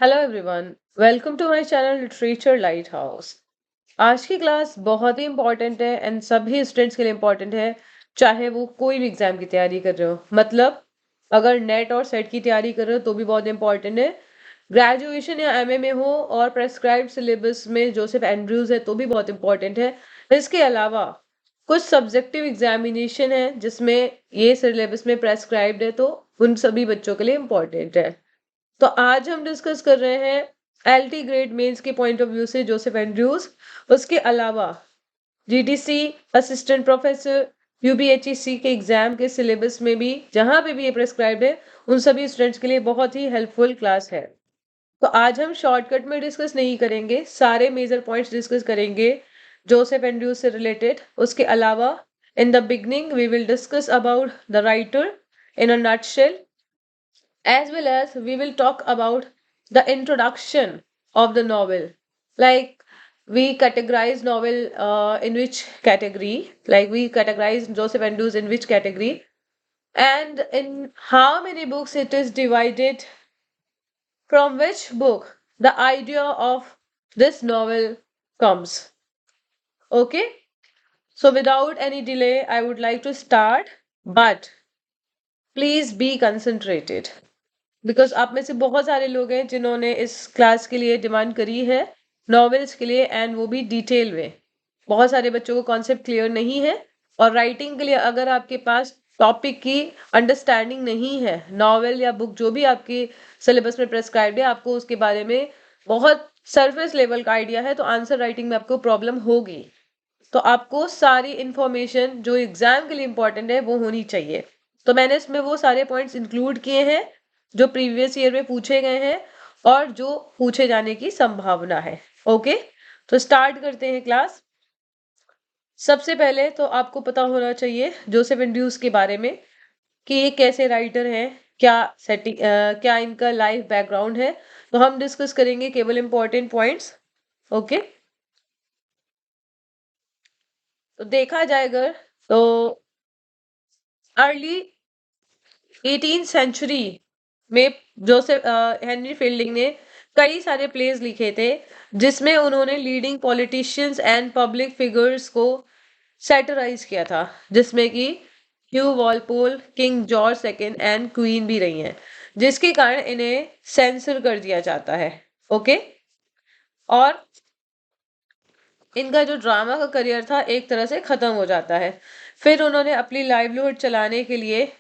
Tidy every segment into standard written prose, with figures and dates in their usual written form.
Hello everyone, welcome to my channel literature lighthouse. आज की class बहुत ही इंपॉर्टेंट है एंड सभी स्टूडेंट्स के लिए इंपॉर्टेंट है, चाहे वो कोई भी एग्जाम की तैयारी कर रहे हो। मतलब अगर नेट और सेट की तैयारी कर रहे हो तो भी बहुत इंपॉर्टेंट है। ग्रेजुएशन या एमए में हो और प्रेस्क्राइब्ड सिलेबस में जोसेफ एंड्रयूज है तो भी बहुत इंपॉर्टेंट है। इसके अलावा कुछ सब्जेक्टिव एग्जामिनेशन है जिसमें ये सिलेबस में प्रेस्क्राइब्ड है, तो उन सभी बच्चों के लिए इंपॉर्टेंट है। तो आज हम डिस्कस कर रहे हैं एलटी ग्रेड मेंस के पॉइंट ऑफ व्यू से जोसेफ एंड्रयूज। उसके अलावा जीटीसी, असिस्टेंट प्रोफेसर, यूपीएचईसी के एग्जाम के सिलेबस में भी जहां पे भी ये प्रेस्क्राइब्ड है उन सभी स्टूडेंट्स के लिए बहुत ही हेल्पफुल क्लास है। तो आज हम शॉर्टकट में डिस्कस नहीं करेंगे, सारे मेजर पॉइंट्स डिस्कस करेंगे जोसेफ एंड्रयूज से रिलेटेड। उसके अलावा in the beginning we will discuss about the writer in a nutshell, as well as we will talk about the introduction of the novel. Like, we categorize novel in which category, like we categorize Joseph Andrews in which category, and in how many books it is divided, from which book the idea of this novel comes. Okay, so without any delay I would like to start, but please be concentrated because आप में से बहुत सारे लोग हैं जिन्होंने इस class के लिए डिमांड करी है, नॉवेल्स के लिए, एंड वो भी डिटेल में। बहुत सारे बच्चों को कॉन्सेप्ट क्लियर नहीं है, और राइटिंग के लिए अगर आपके पास टॉपिक की अंडरस्टैंडिंग नहीं है, नॉवेल या बुक जो भी आपकी सिलेबस में प्रेस्क्राइब्ड है, आपको उसके बारे में बहुत सरफेस लेवल का आइडिया है, तो आंसर राइटिंग में आपको प्रॉब्लम होगी। तो आपको सारी इंफॉर्मेशन जो एग्जाम के लिए इंपॉर्टेंट है वो होनी चाहिए। तो मैंने इसमें वो सारे पॉइंट्स इंक्लूड किए हैं जो प्रीवियस ईयर में पूछे गए हैं और जो पूछे जाने की संभावना है। ओके, तो स्टार्ट करते हैं क्लास। सबसे पहले तो आपको पता होना चाहिए जोसेफ एंड्रयूज के बारे में कि ये कैसे राइटर हैं, क्या सेटिंग, क्या इनका लाइफ बैकग्राउंड है। तो हम डिस्कस करेंगे केवल इंपॉर्टेंट पॉइंट्स। ओके, तो देखा जाएगा तो अर्ली 18th सेंचुरी में जोसेफ हेनरी फील्डिंग ने कई सारे प्लेस लिखे थे जिसमें उन्होंने leading politicians and public figures को सैटराइज किया था, जिसमें कि Hugh Walpole, King George second and queen भी रही हैं, जिसके कारण इन्हें सेंसर कर दिया जाता है। ओके, और इनका जो ड्रामा का करियर था एक तरह से खत्म हो जाता है। फिर उन्होंने अपनी लाइवलीहुड चलाने के लिए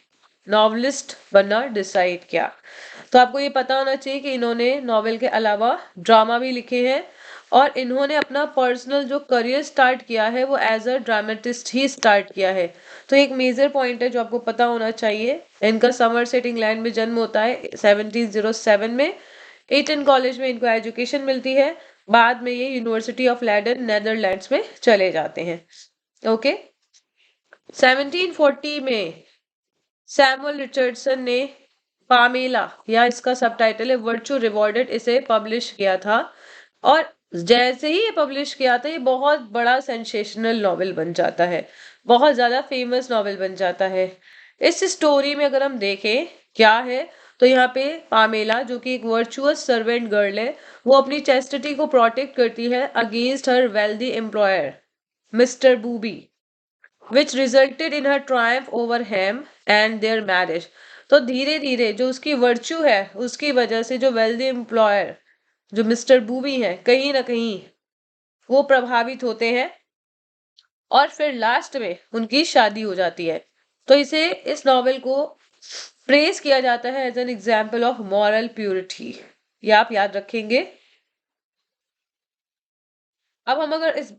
नॉवलिस्ट बनना डिसाइड किया। तो आपको ये पता होना चाहिए कि इन्होंने नॉवेल के अलावा ड्रामा भी लिखे हैं, और इन्होंने अपना पर्सनल जो करियर स्टार्ट किया है वो एज अ ड्रामेटिस्ट ही स्टार्ट किया है। तो एक मेजर पॉइंट है जो आपको पता होना चाहिए। इनका समरसेट इंग्लैंड में जन्म होता है 1707 में। एटन कॉलेज में इनको एजुकेशन मिलती है। बाद में ये यूनिवर्सिटी ऑफ लैडन नेदरलैंड्स में चले जाते हैं। ओके, 1740 में सैमुअल रिचर्डसन ने पामेला, या इसका सबटाइटल है वर्चू रिवॉर्डेड, इसे पब्लिश किया था। और जैसे ही ये पब्लिश किया था ये बहुत बड़ा सेंसेशनल नॉवेल बन जाता है, बहुत ज्यादा फेमस नॉवेल बन जाता है। इस स्टोरी में अगर हम देखें क्या है, तो यहाँ पे पामेला जो कि एक वर्चुअस सर्वेंट गर्ल है, वो अपनी चेस्टिटी को प्रोटेक्ट करती है against her wealthy employer mister booby, which resulted in her triumph over him and their marriage। तो धीरे धीरे जो उसकी वर्च्यू है उसकी वजह से जो वेल्दी एम्प्लॉयर जो मिस्टर बूबी है कहीं ना कहीं वो प्रभावित होते हैं, और फिर लास्ट में उनकी शादी हो जाती है। तो इसे इस नॉवेल को प्रेज किया जाता है as an example of moral purity. ये आप याद रखेंगे। अब हम अगर इस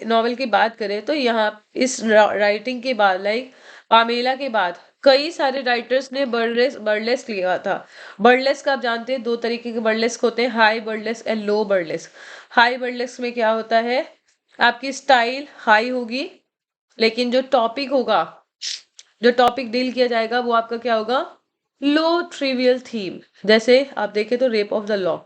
नॉवेल की बात करें तो यहाँ इस राइटिंग के बाद, लाइक पामेला के बाद, कई सारे राइटर्स ने बर्लेस्क लिया था। बर्लेस्क आप जानते हैं, दो तरीके के बर्लेस्क होते हैं, high burlesque and low burlesque. High burlesque में क्या होता है, आपकी स्टाइल हाई होगी, लेकिन जो टॉपिक होगा, जो टॉपिक डील किया जाएगा वो आपका क्या होगा, लो ट्रिवियल थीम। जैसे आप देखें तो रेप ऑफ द लॉ।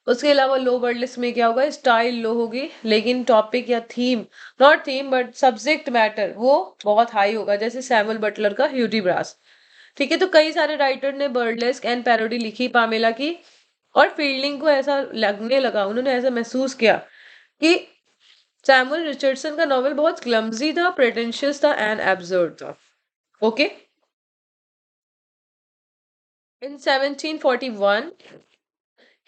उसके अलावा लो वर्डलिस्ट में क्या होगा, स्टाइल लो होगी लेकिन टॉपिक या theme, not theme but subject matter, वो बहुत हाई होगा, जैसे सैमुअल बटलर का ह्यूडिब्रास। ठीक है, तो कई सारे राइटर ने बर्डलेस्क एंड पैरोडी लिखी पामेला की, और फील्डिंग को ऐसा लगने लगा, उन्होंने ऐसा महसूस किया कि सैमुअल रिचर्डसन का नॉवल बहुत क्लमजी था, प्रेटेंशियस था एंड एब्सर्ड था। Okay, in 1741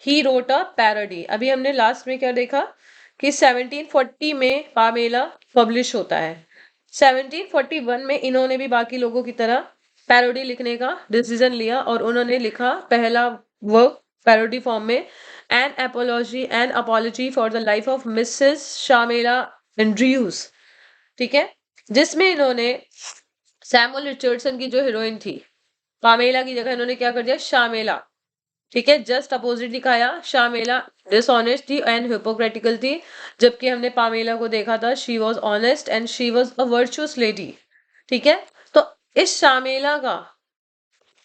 he wrote a parody. अभी हमने लास्ट में क्या देखा कि 1740 में पामेला पब्लिश होता है। 1741 में इन्होंने भी बाकी लोगों की तरह पैरोडी लिखने का डिसीजन लिया और उन्होंने लिखा पहला वर्क पैरोडी फॉर्म में, an apology for the life of Mrs Shamela Andrews. ठीक है, जिसमें इन्होंने सैमुअल रिचर्डसन की जो हीरोइन थी पामेला की जगह इन्होंने क्या कर दिया, शामेला। ठीक है, जस्ट अपोजिट दिखाया, शामेला डिसऑनेस्ट थी एंड हिपोक्रेटिकल थी, जबकि हमने पामेला को देखा था she was honest and she was a virtuous lady. ठीक है, तो इस शामेला का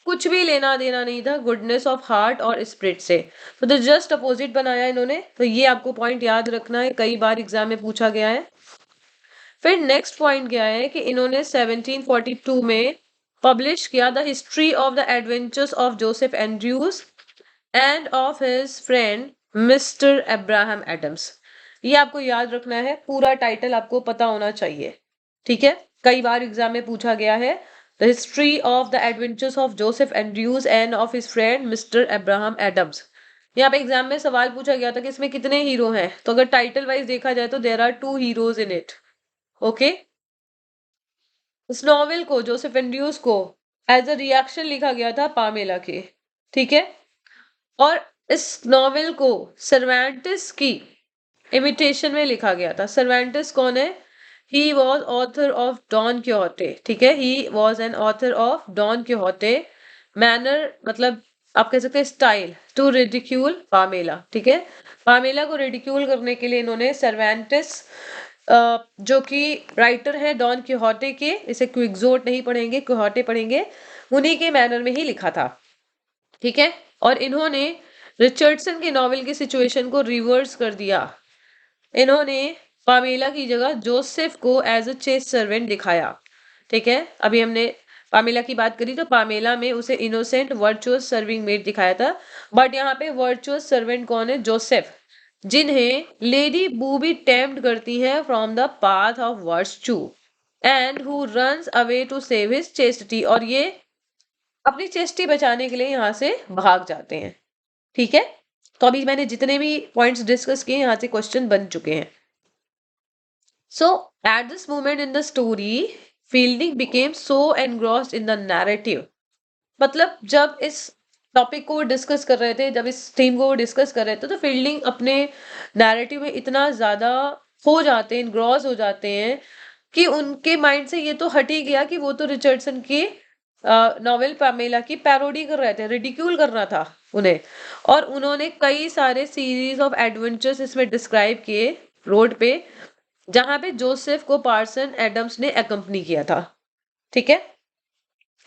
कुछ भी लेना देना नहीं था गुडनेस ऑफ हार्ट और स्पिरिट से, तो जस्ट अपोजिट बनाया इन्होंने। तो ये आपको पॉइंट याद रखना है, कई बार एग्जाम में पूछा गया है। फिर नेक्स्ट पॉइंट क्या है कि इन्होंने 1742 में पब्लिश किया the history of the adventures of Joseph Andrews and of his friend Mr Abraham Adams. ये आपको याद रखना है, पूरा टाइटल आपको पता होना चाहिए। ठीक है, कई बार एग्जाम में पूछा गया है, the history of the adventures of Joseph Andrews and of his friend Mr Abraham Adams. यहाँ पे एग्जाम में सवाल पूछा गया था कि इसमें कितने हीरो हैं, तो अगर टाइटल वाइज देखा जाए तो there are 2 heroes in it. Okay, इस नॉवेल को जोसेफ एंड्रयूज को एज अ रिएक्शन लिखा गया था पामेला के। ठीक है, और इस नॉवेल को सर्वेंटिस की इमिटेशन में लिखा गया था। सर्वेंटिस कौन है? He was author of Don Quixote. ठीक है, he was an author of Don Quixote. Manner मतलब आप कह सकते हैं स्टाइल, टू रिडिक्यूल पामेला। ठीक है, पामेला को रिडिक्यूल करने के लिए इन्होंने सर्वेंटिस जो कि राइटर है डॉन क्योहोटे के, इसे क्विक्सोट नहीं पढ़ेंगे, क्योहोटे पढ़ेंगे, उन्हीं के मैनर में ही लिखा था। ठीक है, और इन्होंने रिचर्डसन के नॉवेल की सिचुएशन को रिवर्स कर दिया। इन्होंने पामेला की जगह जोसेफ को एज अ चेस सर्वेंट दिखाया। ठीक है, अभी हमने पामेला की बात करी तो पामेला में उसे इनोसेंट वर्चुअस सर्विंग मेड दिखाया था, बट यहाँ पे वर्चुअस सर्वेंट कौन है? जोसेफ, जिन्हें लेडी बूबी टेम्प्ट करती है from the path of virtue and who runs away to save his chastity, और ये अपनी चेस्टी बचाने के लिए यहाँ से भाग जाते हैं। ठीक है, तो अभी मैंने जितने भी पॉइंट्स डिस्कस किए यहाँ से क्वेश्चन बन चुके हैं। So at this moment in the story Fielding became so engrossed in the narrative. मतलब जब इस टॉपिक को डिस्कस कर रहे थे, जब इस थीम को डिस्कस कर रहे थे, तो फील्डिंग अपने नैरेटिव में इतना ज्यादा हो जाते हैं, इनग्रॉस हो जाते हैं कि उनके माइंड से ये तो हट ही गया कि वो तो रिचर्डसन की नॉवेल पामेला की पैरोडी कर रहे थे, रिडिक्यूल करना था उन्हें। और उन्होंने कई सारे सीरीज ऑफ एडवेंचर्स इसमें डिस्क्राइब किए रोड पे, जहां पे जोसेफ को पार्सन एडम्स ने अकम्पनी किया था। ठीक है,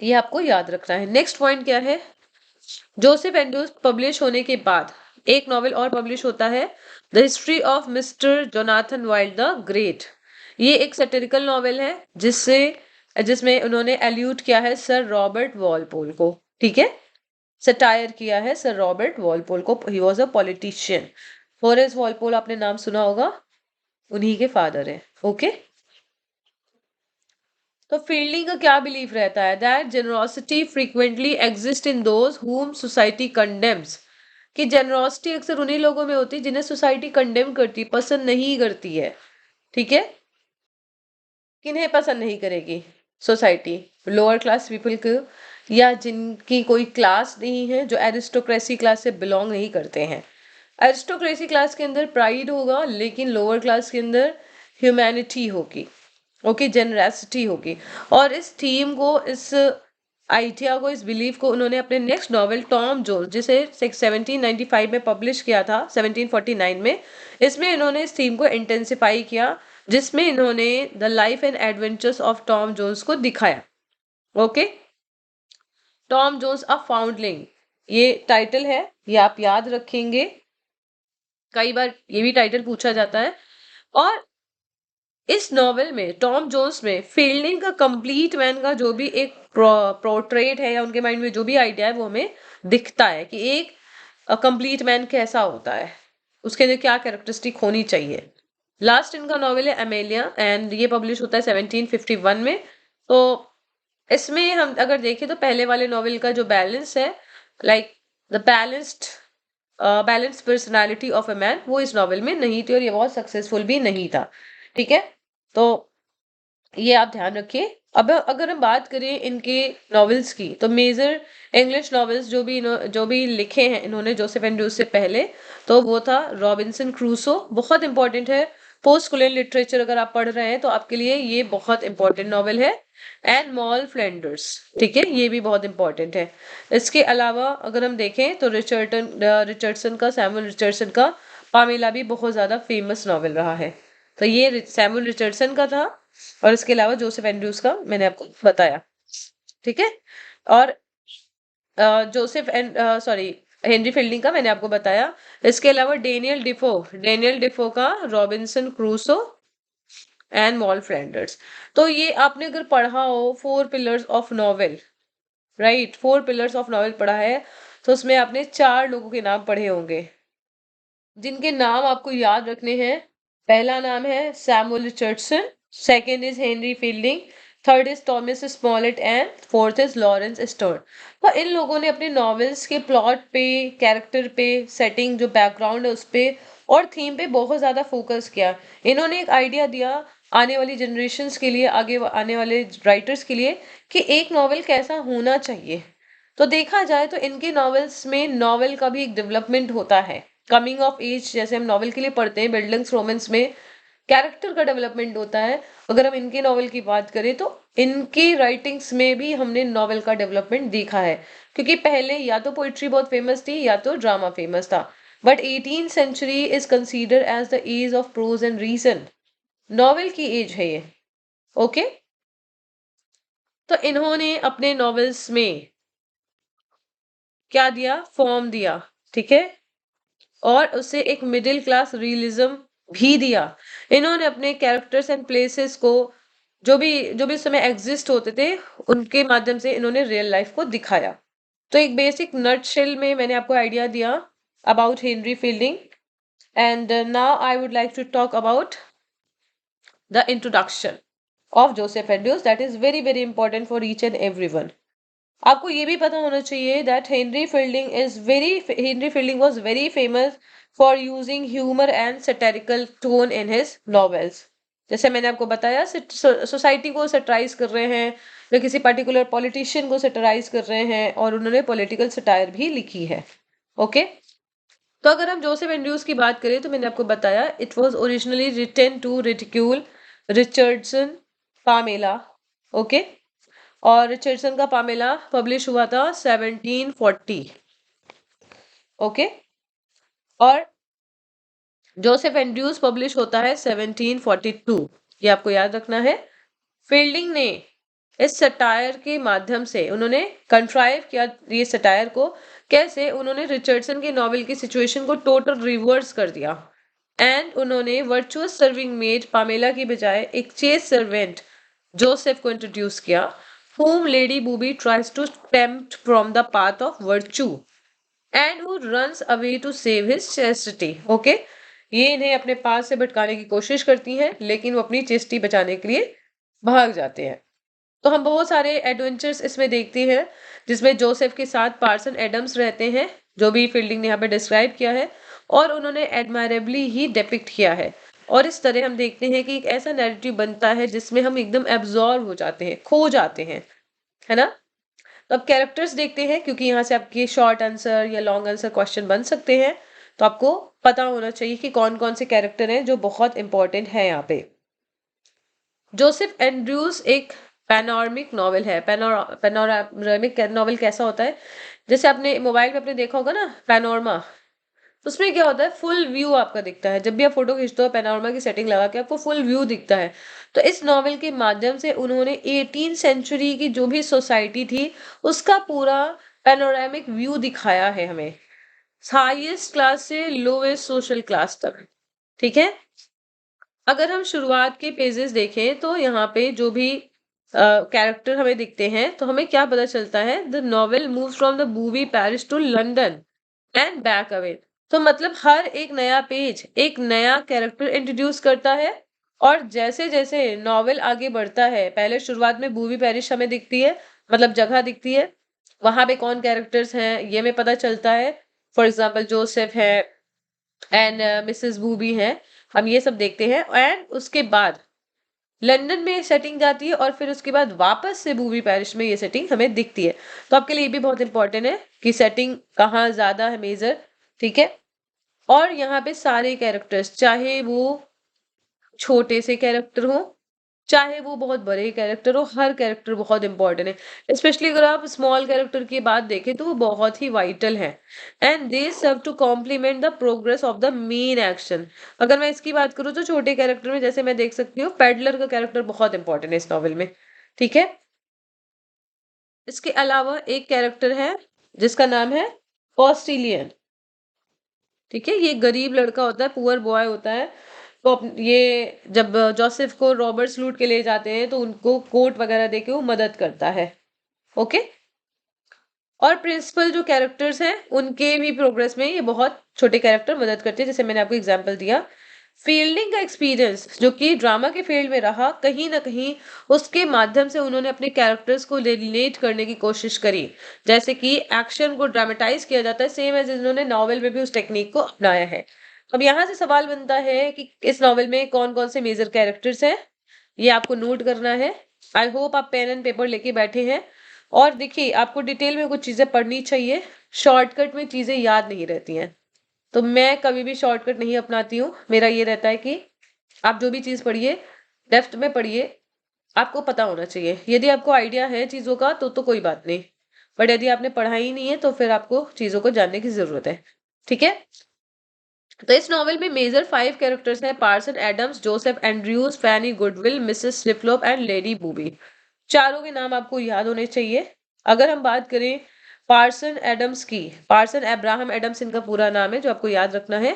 ये आपको याद रखना है। नेक्स्ट पॉइंट क्या है? जोसेफ एंड्रयूज पब्लिश होने के बाद एक नॉवेल और पब्लिश होता है, the history of mister Jonathan wild the great. ये एक सैटिरिकल नॉवेल है जिसमें उन्होंने एल्यूट किया है सर रॉबर्ट वॉलपोल को। ठीक है, सटायर किया है सर रॉबर्ट वॉलपोल को, he was a politician. Horace Walpole आपने नाम सुना होगा, उन्हीं के फादर है। ओके, तो फील्डिंग का क्या बिलीफ रहता है? That generosity frequently exist in those हुम सोसाइटी कंडेम्स, कि जेनरोसिटी अक्सर उन्हीं लोगों में होती है जिन्हें सोसाइटी कंडेम करती, पसंद नहीं करती है। ठीक है, किन्हें पसंद नहीं करेगी सोसाइटी? लोअर क्लास पीपल को, या जिनकी कोई क्लास नहीं है, जो एरिस्टोक्रेसी क्लास से बिलोंग नहीं करते हैं। एरिस्टोक्रेसी क्लास के अंदर प्राइड होगा, लेकिन लोअर क्लास के अंदर ह्यूमैनिटी होगी। ओके, जेनरसिटी होगी। और इस थीम को, इस आइडिया को, इस बिलीफ को उन्होंने अपने नेक्स्ट नॉवेल टॉम जोन्स, जिसे 1795 में पब्लिश किया था, 1749 में, इसमें इन्होंने इस थीम को इंटेंसिफाई किया, जिसमें इन्होंने the life and adventures of Tom Jones को दिखाया। Okay, Tom Jones a foundling, ये टाइटल है, ये आप याद रखेंगे, कई बार ये भी टाइटल पूछा जाता है। और इस नॉवेल में, टॉम जोन्स में, फील्डिंग का कंप्लीट मैन का जो भी एक प्रोट्रेट है या उनके माइंड में जो भी आइडिया है वो हमें दिखता है कि एक कंप्लीट मैन कैसा होता है, उसके अंदर क्या कैरेक्टरिस्टिक होनी चाहिए। लास्ट इनका नॉवल है एमेलिया एंड ये पब्लिश होता है 1751 में। तो इसमें हम अगर देखें तो पहले वाले नॉवल का जो बैलेंस है, like the balanced personality of a man, वो इस नॉवल में नहीं थी और ये बहुत सक्सेसफुल भी नहीं था। ठीक है, तो ये आप ध्यान रखिए। अब अगर हम बात करें इनके नॉवेल्स की, तो मेजर इंग्लिश नॉवेल्स जो भी लिखे हैं इन्होंने जोसेफ एंड्रूज से पहले, तो वो था रॉबिन्सन क्रूसो, बहुत इंपॉर्टेंट है। पोस्ट कोलोनियल लिटरेचर अगर आप पढ़ रहे हैं तो आपके लिए ये बहुत इंपॉर्टेंट नॉवेल है। एंड मॉल फ्लैंडर्स, ठीक है, ये भी बहुत इंपॉर्टेंट है। इसके अलावा अगर हम देखें तो सैमुअल रिचर्डसन का पामेला भी बहुत ज्यादा फेमस नॉवेल रहा है। तो ये सैमुअल रिचर्डसन का था और इसके अलावा जोसेफ एंड्रूज का मैंने आपको बताया। ठीक है, और Joseph and sorry Henry fielding का मैंने आपको बताया। इसके अलावा डेनियल डिफो का Robinson Crusoe and mall Flanders. तो ये आपने अगर पढ़ा हो four pillars of novel, right, four pillars of novel पढ़ा है, तो उसमें आपने 4 लोगों के नाम पढ़े होंगे जिनके नाम आपको याद रखने हैं। पहला नाम है Samuel Richardson, second is Henry fielding, third is Thomas Smollett and fourth is Lawrence stern. तो इन लोगों ने अपने नॉवेल्स के प्लॉट पे, कैरेक्टर पे, सेटिंग जो बैकग्राउंड है उस पे और थीम पे बहुत ज्यादा फोकस किया। इन्होंने एक आइडिया दिया आने वाली जनरेशन्स के लिए, आगे आने वाले राइटर्स के लिए, कि एक नॉवेल कैसा होना चाहिए। तो देखा जाए तो इनके नॉवेल्स में नॉवेल का भी एक डेवलपमेंट होता है। कमिंग ऑफ एज जैसे हम नॉवेल के लिए पढ़ते हैं, बिल्डिंग्स रोमेंस में कैरेक्टर का डेवलपमेंट होता है। अगर हम इनके नॉवेल की बात करें तो इनकी राइटिंग्स में भी हमने नॉवेल का डेवलपमेंट देखा है, क्योंकि पहले या तो पोइट्री बहुत फेमस थी या तो ड्रामा फेमस था। But 18th century is consider as the age of prose and reason, novel की एज है ये। ओके, तो इन्होंने अपने नॉवेल्स में क्या दिया, फॉर्म दिया, ठीक है, और उसे एक मिडिल क्लास रियलिज्म भी दिया। इन्होंने अपने कैरेक्टर्स एंड प्लेसेस को जो भी उस समय एग्जिस्ट होते थे उनके माध्यम से इन्होंने रियल लाइफ को दिखाया। तो एक बेसिक नटशेल में मैंने आपको आइडिया दिया about Henry Fielding. And now I would like to talk about the introduction of Joseph Andrews, that is very very important for each and everyone. आपको ये भी पता होना चाहिए that Henry Fielding was very famous for using humour and satirical tone in his novels. जैसे मैंने आपको बताया, सोसाइटी को सैटराइज कर रहे हैं या किसी पर्टिकुलर पॉलिटिशियन को सैटराइज कर रहे हैं, और उन्होंने पॉलिटिकल सटायर भी लिखी है। ओके, तो अगर हम जोसेफ एंड्रूज की बात करें तो मैंने आपको बताया it was originally written to ridicule Richardson Pamela. Okay, और रिचर्डसन का पामेला पब्लिश हुआ था 1740। ओके, और जोसेफ एंड्रूज पब्लिश होता है 1742। ये आपको याद रखना है। फील्डिंग ने इस सटायर के माध्यम से उन्होंने कंट्राइव किया ये सटायर को, कैसे उन्होंने रिचर्डसन के नॉवेल की सिचुएशन को टोटल रिवर्स कर दिया। एंड उन्होंने वर्चुअस सर्विंग मेड पामेला की बजाय एक चेस सर्वेंट जोसेफ को इंट्रोड्यूस किया, whom Lady Booby tries to tempt from the path of virtue and who runs away to save his chastity. Okay, ये इन्हें अपने पास से भटकाने की कोशिश करती हैं, लेकिन वो अपनी चेस्टी बचाने के लिए भाग जाते हैं। तो हम बहुत सारे एडवेंचर्स इसमें देखते हैं जिसमें जोसेफ के साथ पार्सन एडम्स रहते हैं, जो भी फील्डिंग ने यहाँ पे डिस्क्राइब किया है, और उन्होंने एडमायरेबली ही डिपिक्ट किया है। और इस तरह हम देखते हैं कि एक ऐसा नैरेटिव बनता है जिसमें हम एकदम एब्जॉर्व हो जाते हैं, खो जाते हैं, है ना। तो अब कैरेक्टर्स देखते हैं, क्योंकि यहाँ से आपके शॉर्ट आंसर या लॉन्ग आंसर क्वेश्चन बन सकते हैं। तो आपको पता होना चाहिए कि कौन कौन से कैरेक्टर हैं जो बहुत इंपॉर्टेंट है यहाँ पे। जोसेफ एंड्रूज एक पैनोरामिक नॉवल है। पैनोरामिक नॉवल कैसा होता है, जैसे आपने मोबाइल में अपने देखा होगा ना पैनोरमा, तो उसमें क्या होता है, फुल व्यू आपका दिखता है। जब भी आप फोटो खींचते हो पैनोरमा की सेटिंग लगा के आपको फुल व्यू दिखता है। तो इस नॉवल के माध्यम से उन्होंने 18th सेंचुरी की जो भी सोसाइटी थी उसका पूरा पैनोरामिक व्यू दिखाया है हमें, हाईएस्ट क्लास से लोएस्ट सोशल क्लास तक। ठीक है, अगर हम शुरुआत के पेजेस देखें तो यहाँ पे जो भी कैरेक्टर हमें दिखते हैं तो हमें क्या पता चलता है, the novel move from the Booby parish to London and back away. तो मतलब हर एक नया पेज एक नया कैरेक्टर इंट्रोड्यूस करता है, और जैसे जैसे नॉवेल आगे बढ़ता है, पहले शुरुआत में बूबी पैरिश हमें दिखती है, मतलब जगह दिखती है, वहां पे कौन कैरेक्टर्स हैं ये हमें पता चलता है। फॉर एग्जाम्पल जोसेफ है एंड मिसेस बूबी है, हम ये सब देखते हैं। एंड उसके बाद लंदन में सेटिंग जाती है, और फिर उसके बाद वापस से बूबी पैरिश में ये सेटिंग हमें दिखती है। तो आपके लिए ये भी बहुत इंपॉर्टेंट है कि सेटिंग कहाँ ज्यादा है मेजर। ठीक है। और यहाँ पे सारे कैरेक्टर्स, चाहे वो छोटे से कैरेक्टर हो, चाहे वो बहुत बड़े कैरेक्टर हो, हर कैरेक्टर बहुत इंपॉर्टेंट है। स्पेशली अगर आप स्मॉल कैरेक्टर की बात देखें तो वो बहुत ही वाइटल है, and they serve to complement the progress of the main action. अगर मैं इसकी बात करूँ तो छोटे कैरेक्टर में जैसे मैं देख सकती हूँ, पेडलर का कैरेक्टर बहुत इंपॉर्टेंट है इस नॉवल में। ठीक है। इसके अलावा एक कैरेक्टर है जिसका नाम है पॉस्टिलियन। ठीक है, ये गरीब लड़का होता है, पुअर बॉय होता है। तो ये जब जोसेफ को रॉबर्ट्स लूट के ले जाते हैं तो उनको कोट वगैरह देके वो मदद करता है। ओके। और प्रिंसिपल जो कैरेक्टर्स हैं उनके भी प्रोग्रेस में ये बहुत छोटे कैरेक्टर मदद करते हैं, जैसे मैंने आपको एग्जांपल दिया। फील्डिंग का एक्सपीरियंस जो कि ड्रामा के फील्ड में रहा, कहीं ना कहीं उसके माध्यम से उन्होंने अपने कैरेक्टर्स को रिलेट करने की कोशिश करी। जैसे कि एक्शन को ड्रामेटाइज किया जाता है, सेम एज इन्होंने नॉवेल में भी उस टेक्निक को अपनाया है। अब यहाँ से सवाल बनता है कि इस नॉवेल में कौन कौन से मेजर कैरेक्टर्स हैं, ये आपको नोट करना है। आई होप आप पेन एंड पेपर लेके बैठे हैं। और देखिए, आपको डिटेल में कुछ चीजें पढ़नी चाहिए, शॉर्टकट में चीजें याद नहीं रहती हैं। तो मैं कभी भी शॉर्टकट नहीं अपनाती हूँ। मेरा ये रहता है कि आप जो भी चीज पढ़िए, डेप्थ में पढ़िए, आपको पता होना चाहिए। यदि आपको आइडिया है चीजों का तो कोई बात नहीं, बट यदि आपने पढ़ा ही नहीं है तो फिर आपको चीजों को जानने की जरूरत है। ठीक है। तो इस नॉवेल में मेजर 5 कैरेक्टर्स हैं: Parson Adams, Joseph Andrews, Fanny Goodwill, Mrs Slipslop and Lady Booby. चारों के नाम आपको याद होने चाहिए। अगर हम बात करें पार्सन एडम्स की, पार्सन अब्राहम एडम्स इनका पूरा नाम है जो आपको याद रखना है।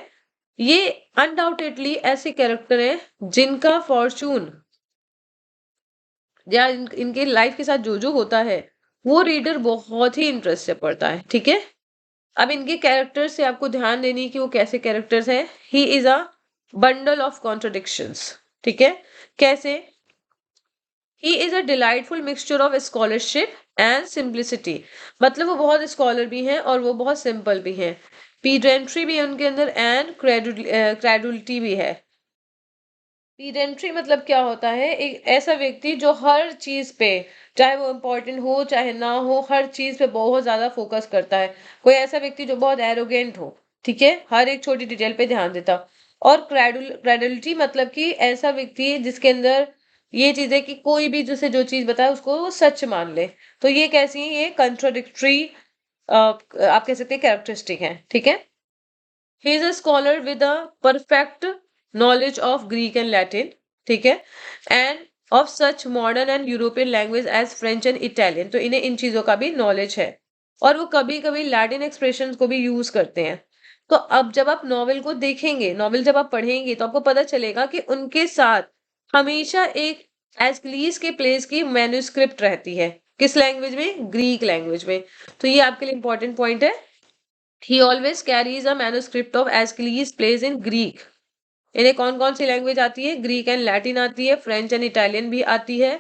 ये अनडाउटेडली ऐसे कैरेक्टर हैं जिनका फॉर्चून या इनके लाइफ के साथ जो जो होता है वो रीडर बहुत ही इंटरेस्ट से पढ़ता है। ठीक है। अब इनके कैरेक्टर्स से आपको ध्यान देनी है कि वो कैसे कैरेक्टर्स हैं। ही is a bundle of contradictions. ठीक है। कैसे? ही is a delightful mixture of scholarship and simplicity. मतलब वो बहुत स्कॉलर भी हैं और वो बहुत सिंपल भी हैं। पीडेंट्री भी है उनके अंदर, एंड क्रेडुलिटी भी है। पीडेंट्री मतलब क्या होता है? एक ऐसा व्यक्ति जो हर चीज पे, चाहे वो इम्पोर्टेंट हो चाहे ना हो, हर चीज पे बहुत ज्यादा फोकस करता है। कोई ऐसा व्यक्ति जो बहुत एरोगेंट हो, ठीक है, हर एक छोटी डिटेल पे ध्यान देता। और क्रेडुलिटी मतलब कि ऐसा व्यक्ति जिसके अंदर ये चीज है कि कोई भी जिसे जो चीज बताए उसको वो सच मान ले। तो ये कैसी है? ये कंट्रोडिक्टरी आप कह सकते हैं कैरेक्टरिस्टिक है। ठीक है। He is a scholar with a perfect knowledge of Greek and Latin. ठीक है। And of such modern and European language as French and Italian. तो इन्हें इन चीजों का भी नॉलेज है, और वो कभी कभी लैटिन एक्सप्रेशन को भी यूज करते हैं। तो अब जब आप नॉवेल को देखेंगे, नॉवेल जब आप पढ़ेंगे तो आपको पता चलेगा कि उनके साथ हमेशा एक एस्किलीस के प्लेस की मैन्युस्क्रिप्ट रहती है। किस लैंग्वेज में? ग्रीक लैंग्वेज में। तो ये आपके लिए इंपॉर्टेंट पॉइंट है। He always carries a manuscript of Aeschylus plays in Greek. इन्हें कौन कौन सी लैंग्वेज आती है? ग्रीक एंड लैटिन आती है, फ्रेंच एंड इटालियन भी आती है,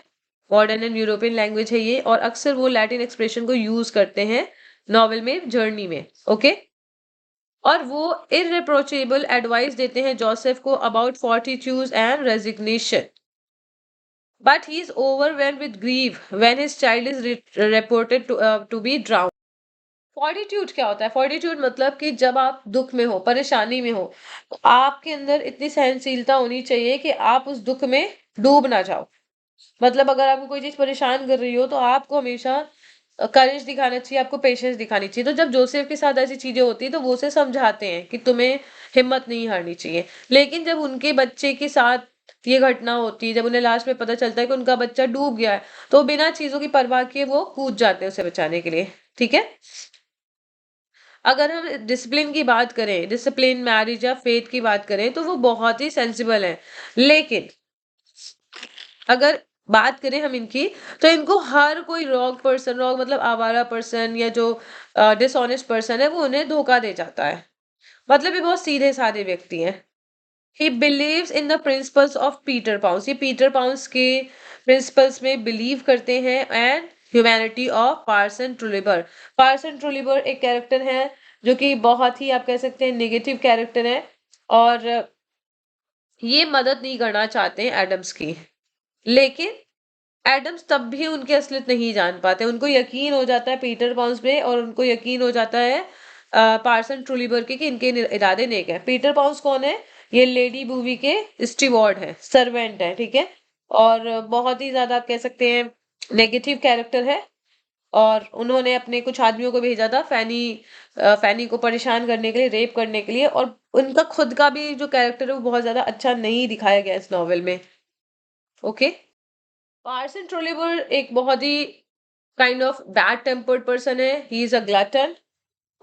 मॉडर्न एंड यूरोपियन लैंग्वेज है ये। और अक्सर वो लैटिन एक्सप्रेशन को यूज करते हैं नॉवेल में, जर्नी में। ओके। और वो इररिप्रोचेबल एडवाइस देते हैं जोसेफ को about fortitude and resignation, but he is overwhelmed with grief when his child is reported to be drown. Fortitude क्या होता है? फॉर्टिट्यूड मतलब कि जब आप दुख में हो, परेशानी में हो, तो आपके अंदर इतनी सहनशीलता होनी चाहिए कि आप उस दुख में डूब ना जाओ। मतलब अगर आपको कोई चीज परेशान कर रही हो तो आपको हमेशा करेज दिखाना चाहिए, आपको पेशेंस दिखानी चाहिए। तो जब जोसेफ के साथ ऐसी चीजें होती है तो वो उसे समझाते हैं कि तुम्हें हिम्मत नहीं हारनी चाहिए। लेकिन जब उनके बच्चे के साथ ये घटना होती है, जब उन्हें लास्ट में पता चलता है कि उनका बच्चा डूब गया है, तो बिना चीजों की परवाह किए वो कूद जाते हैं उसे बचाने के लिए। ठीक है। अगर हम डिसिप्लिन की बात करें, डिसिप्लिन, मैरिज या फेथ की बात करें, तो वो बहुत ही सेंसिबल है। लेकिन अगर बात करें हम इनकी, तो इनको हर कोई रॉन्ग मतलब आवारा पर्सन या जो डिसऑनेस्ट पर्सन है वो उन्हें धोखा दे जाता है। मतलब ये बहुत सीधे साधे व्यक्ति हैं। He believes in the principles of Peter Pounce, ये पीटर पाउंस के प्रिंसिपल्स में बिलीव करते हैं, and humanity of Parson Trulliber. Parson Trulliber एक कैरेक्टर है जो कि बहुत ही आप कह सकते हैं नेगेटिव कैरेक्टर है, और ये मदद नहीं करना चाहते हैं एडम्स की। लेकिन एडम्स तब भी उनकी असलियत नहीं जान पाते, उनको यकीन हो जाता है पीटर पाउंस पे, और उनको यकीन हो जाता है पार्सन ट्रूलिबर के कि इनके इरादे नेक है। पीटर पाउंस कौन है? ये लेडी बूवी के स्टीवर्ड है, सर्वेंट है, ठीक है। और बहुत ही ज्यादा आप कह सकते हैं नेगेटिव कैरेक्टर है, और उन्होंने अपने कुछ आदमियों को भेजा था फैनी को परेशान करने के लिए, रेप करने के लिए, और उनका खुद का भी जो कैरेक्टर है वो बहुत ज्यादा अच्छा नहीं दिखाया गया इस नॉवेल में। ओके। पार्सन ट्रोलेबल एक बहुत ही kind of bad tempered person है, ही इज अ ग्लटन,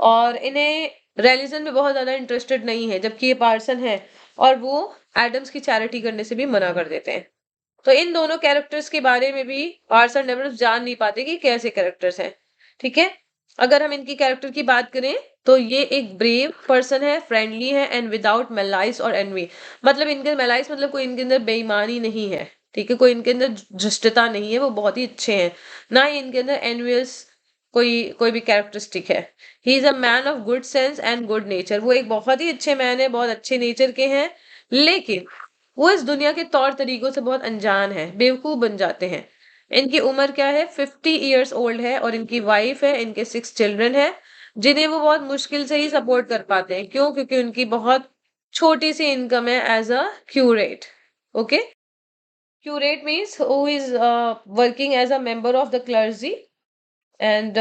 और इन्हें रिलीजन में बहुत ज्यादा इंटरेस्टेड नहीं है, जबकि ये पार्सन है और वो एडम्स की चैरिटी करने से भी मना कर देते हैं। तो इन दोनों कैरेक्टर्स के बारे में भी पार्सन डेवलप जान नहीं पाते कि कैसे कैरेक्टर्स हैं, ठीक है। अगर हम इनकी कैरेक्टर की बात करें तो ये एक ब्रेव पर्सन है, फ्रेंडली है, एंड विदाउट मेलाइस और एनवी। मतलब इनके मेलाइस मतलब कोई इनके अंदर बेईमानी नहीं है, ठीक है, कोई इनके अंदर धृष्टता नहीं है, वो बहुत ही अच्छे हैं। ना ही इनके अंदर एनवियस कोई कोई भी कैरेक्टरिस्टिक है। He is a man of good sense and good nature, वो एक बहुत ही अच्छे मैन है, बहुत अच्छे नेचर के हैं। लेकिन वो इस दुनिया के तौर तरीकों से बहुत अनजान है, बेवकूफ बन जाते हैं। इनकी उम्र क्या है? 50 ईयर्स ओल्ड है, और इनकी वाइफ है, इनके 6 चिल्ड्रन है, जिन्हें वो बहुत मुश्किल से ही सपोर्ट कर पाते हैं। क्यों? क्योंकि उनकी बहुत छोटी सी इनकम है as a curate. Okay. Curate means who is working as a member of the clergy, and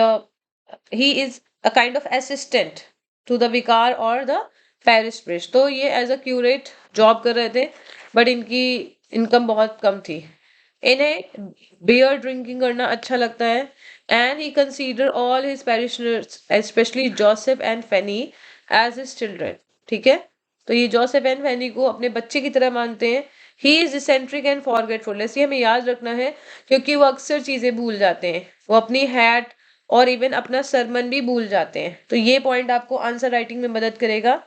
he is a kind of assistant to the vicar or the parish priest. तो ये एज अ क्यूरेट जॉब कर रहे थे, but इनकी income बहुत कम थी। इन्हें beer drinking करना अच्छा लगता है, and he consider all his parishioners specially Joseph and Fanny as his children, ठीक है। तो ये जोसेफ एंड फेनी को अपने बच्चे की तरह मानते हैं। He is eccentric and forgetfulness, ये हमें याद रखना है, क्योंकि वो अक्सर चीजें भूल जाते हैं, वो अपनी हैट और इवन अपना सरमन भी भूल जाते हैं। तो ये पॉइंट आपको आंसर राइटिंग में मदद करेगा।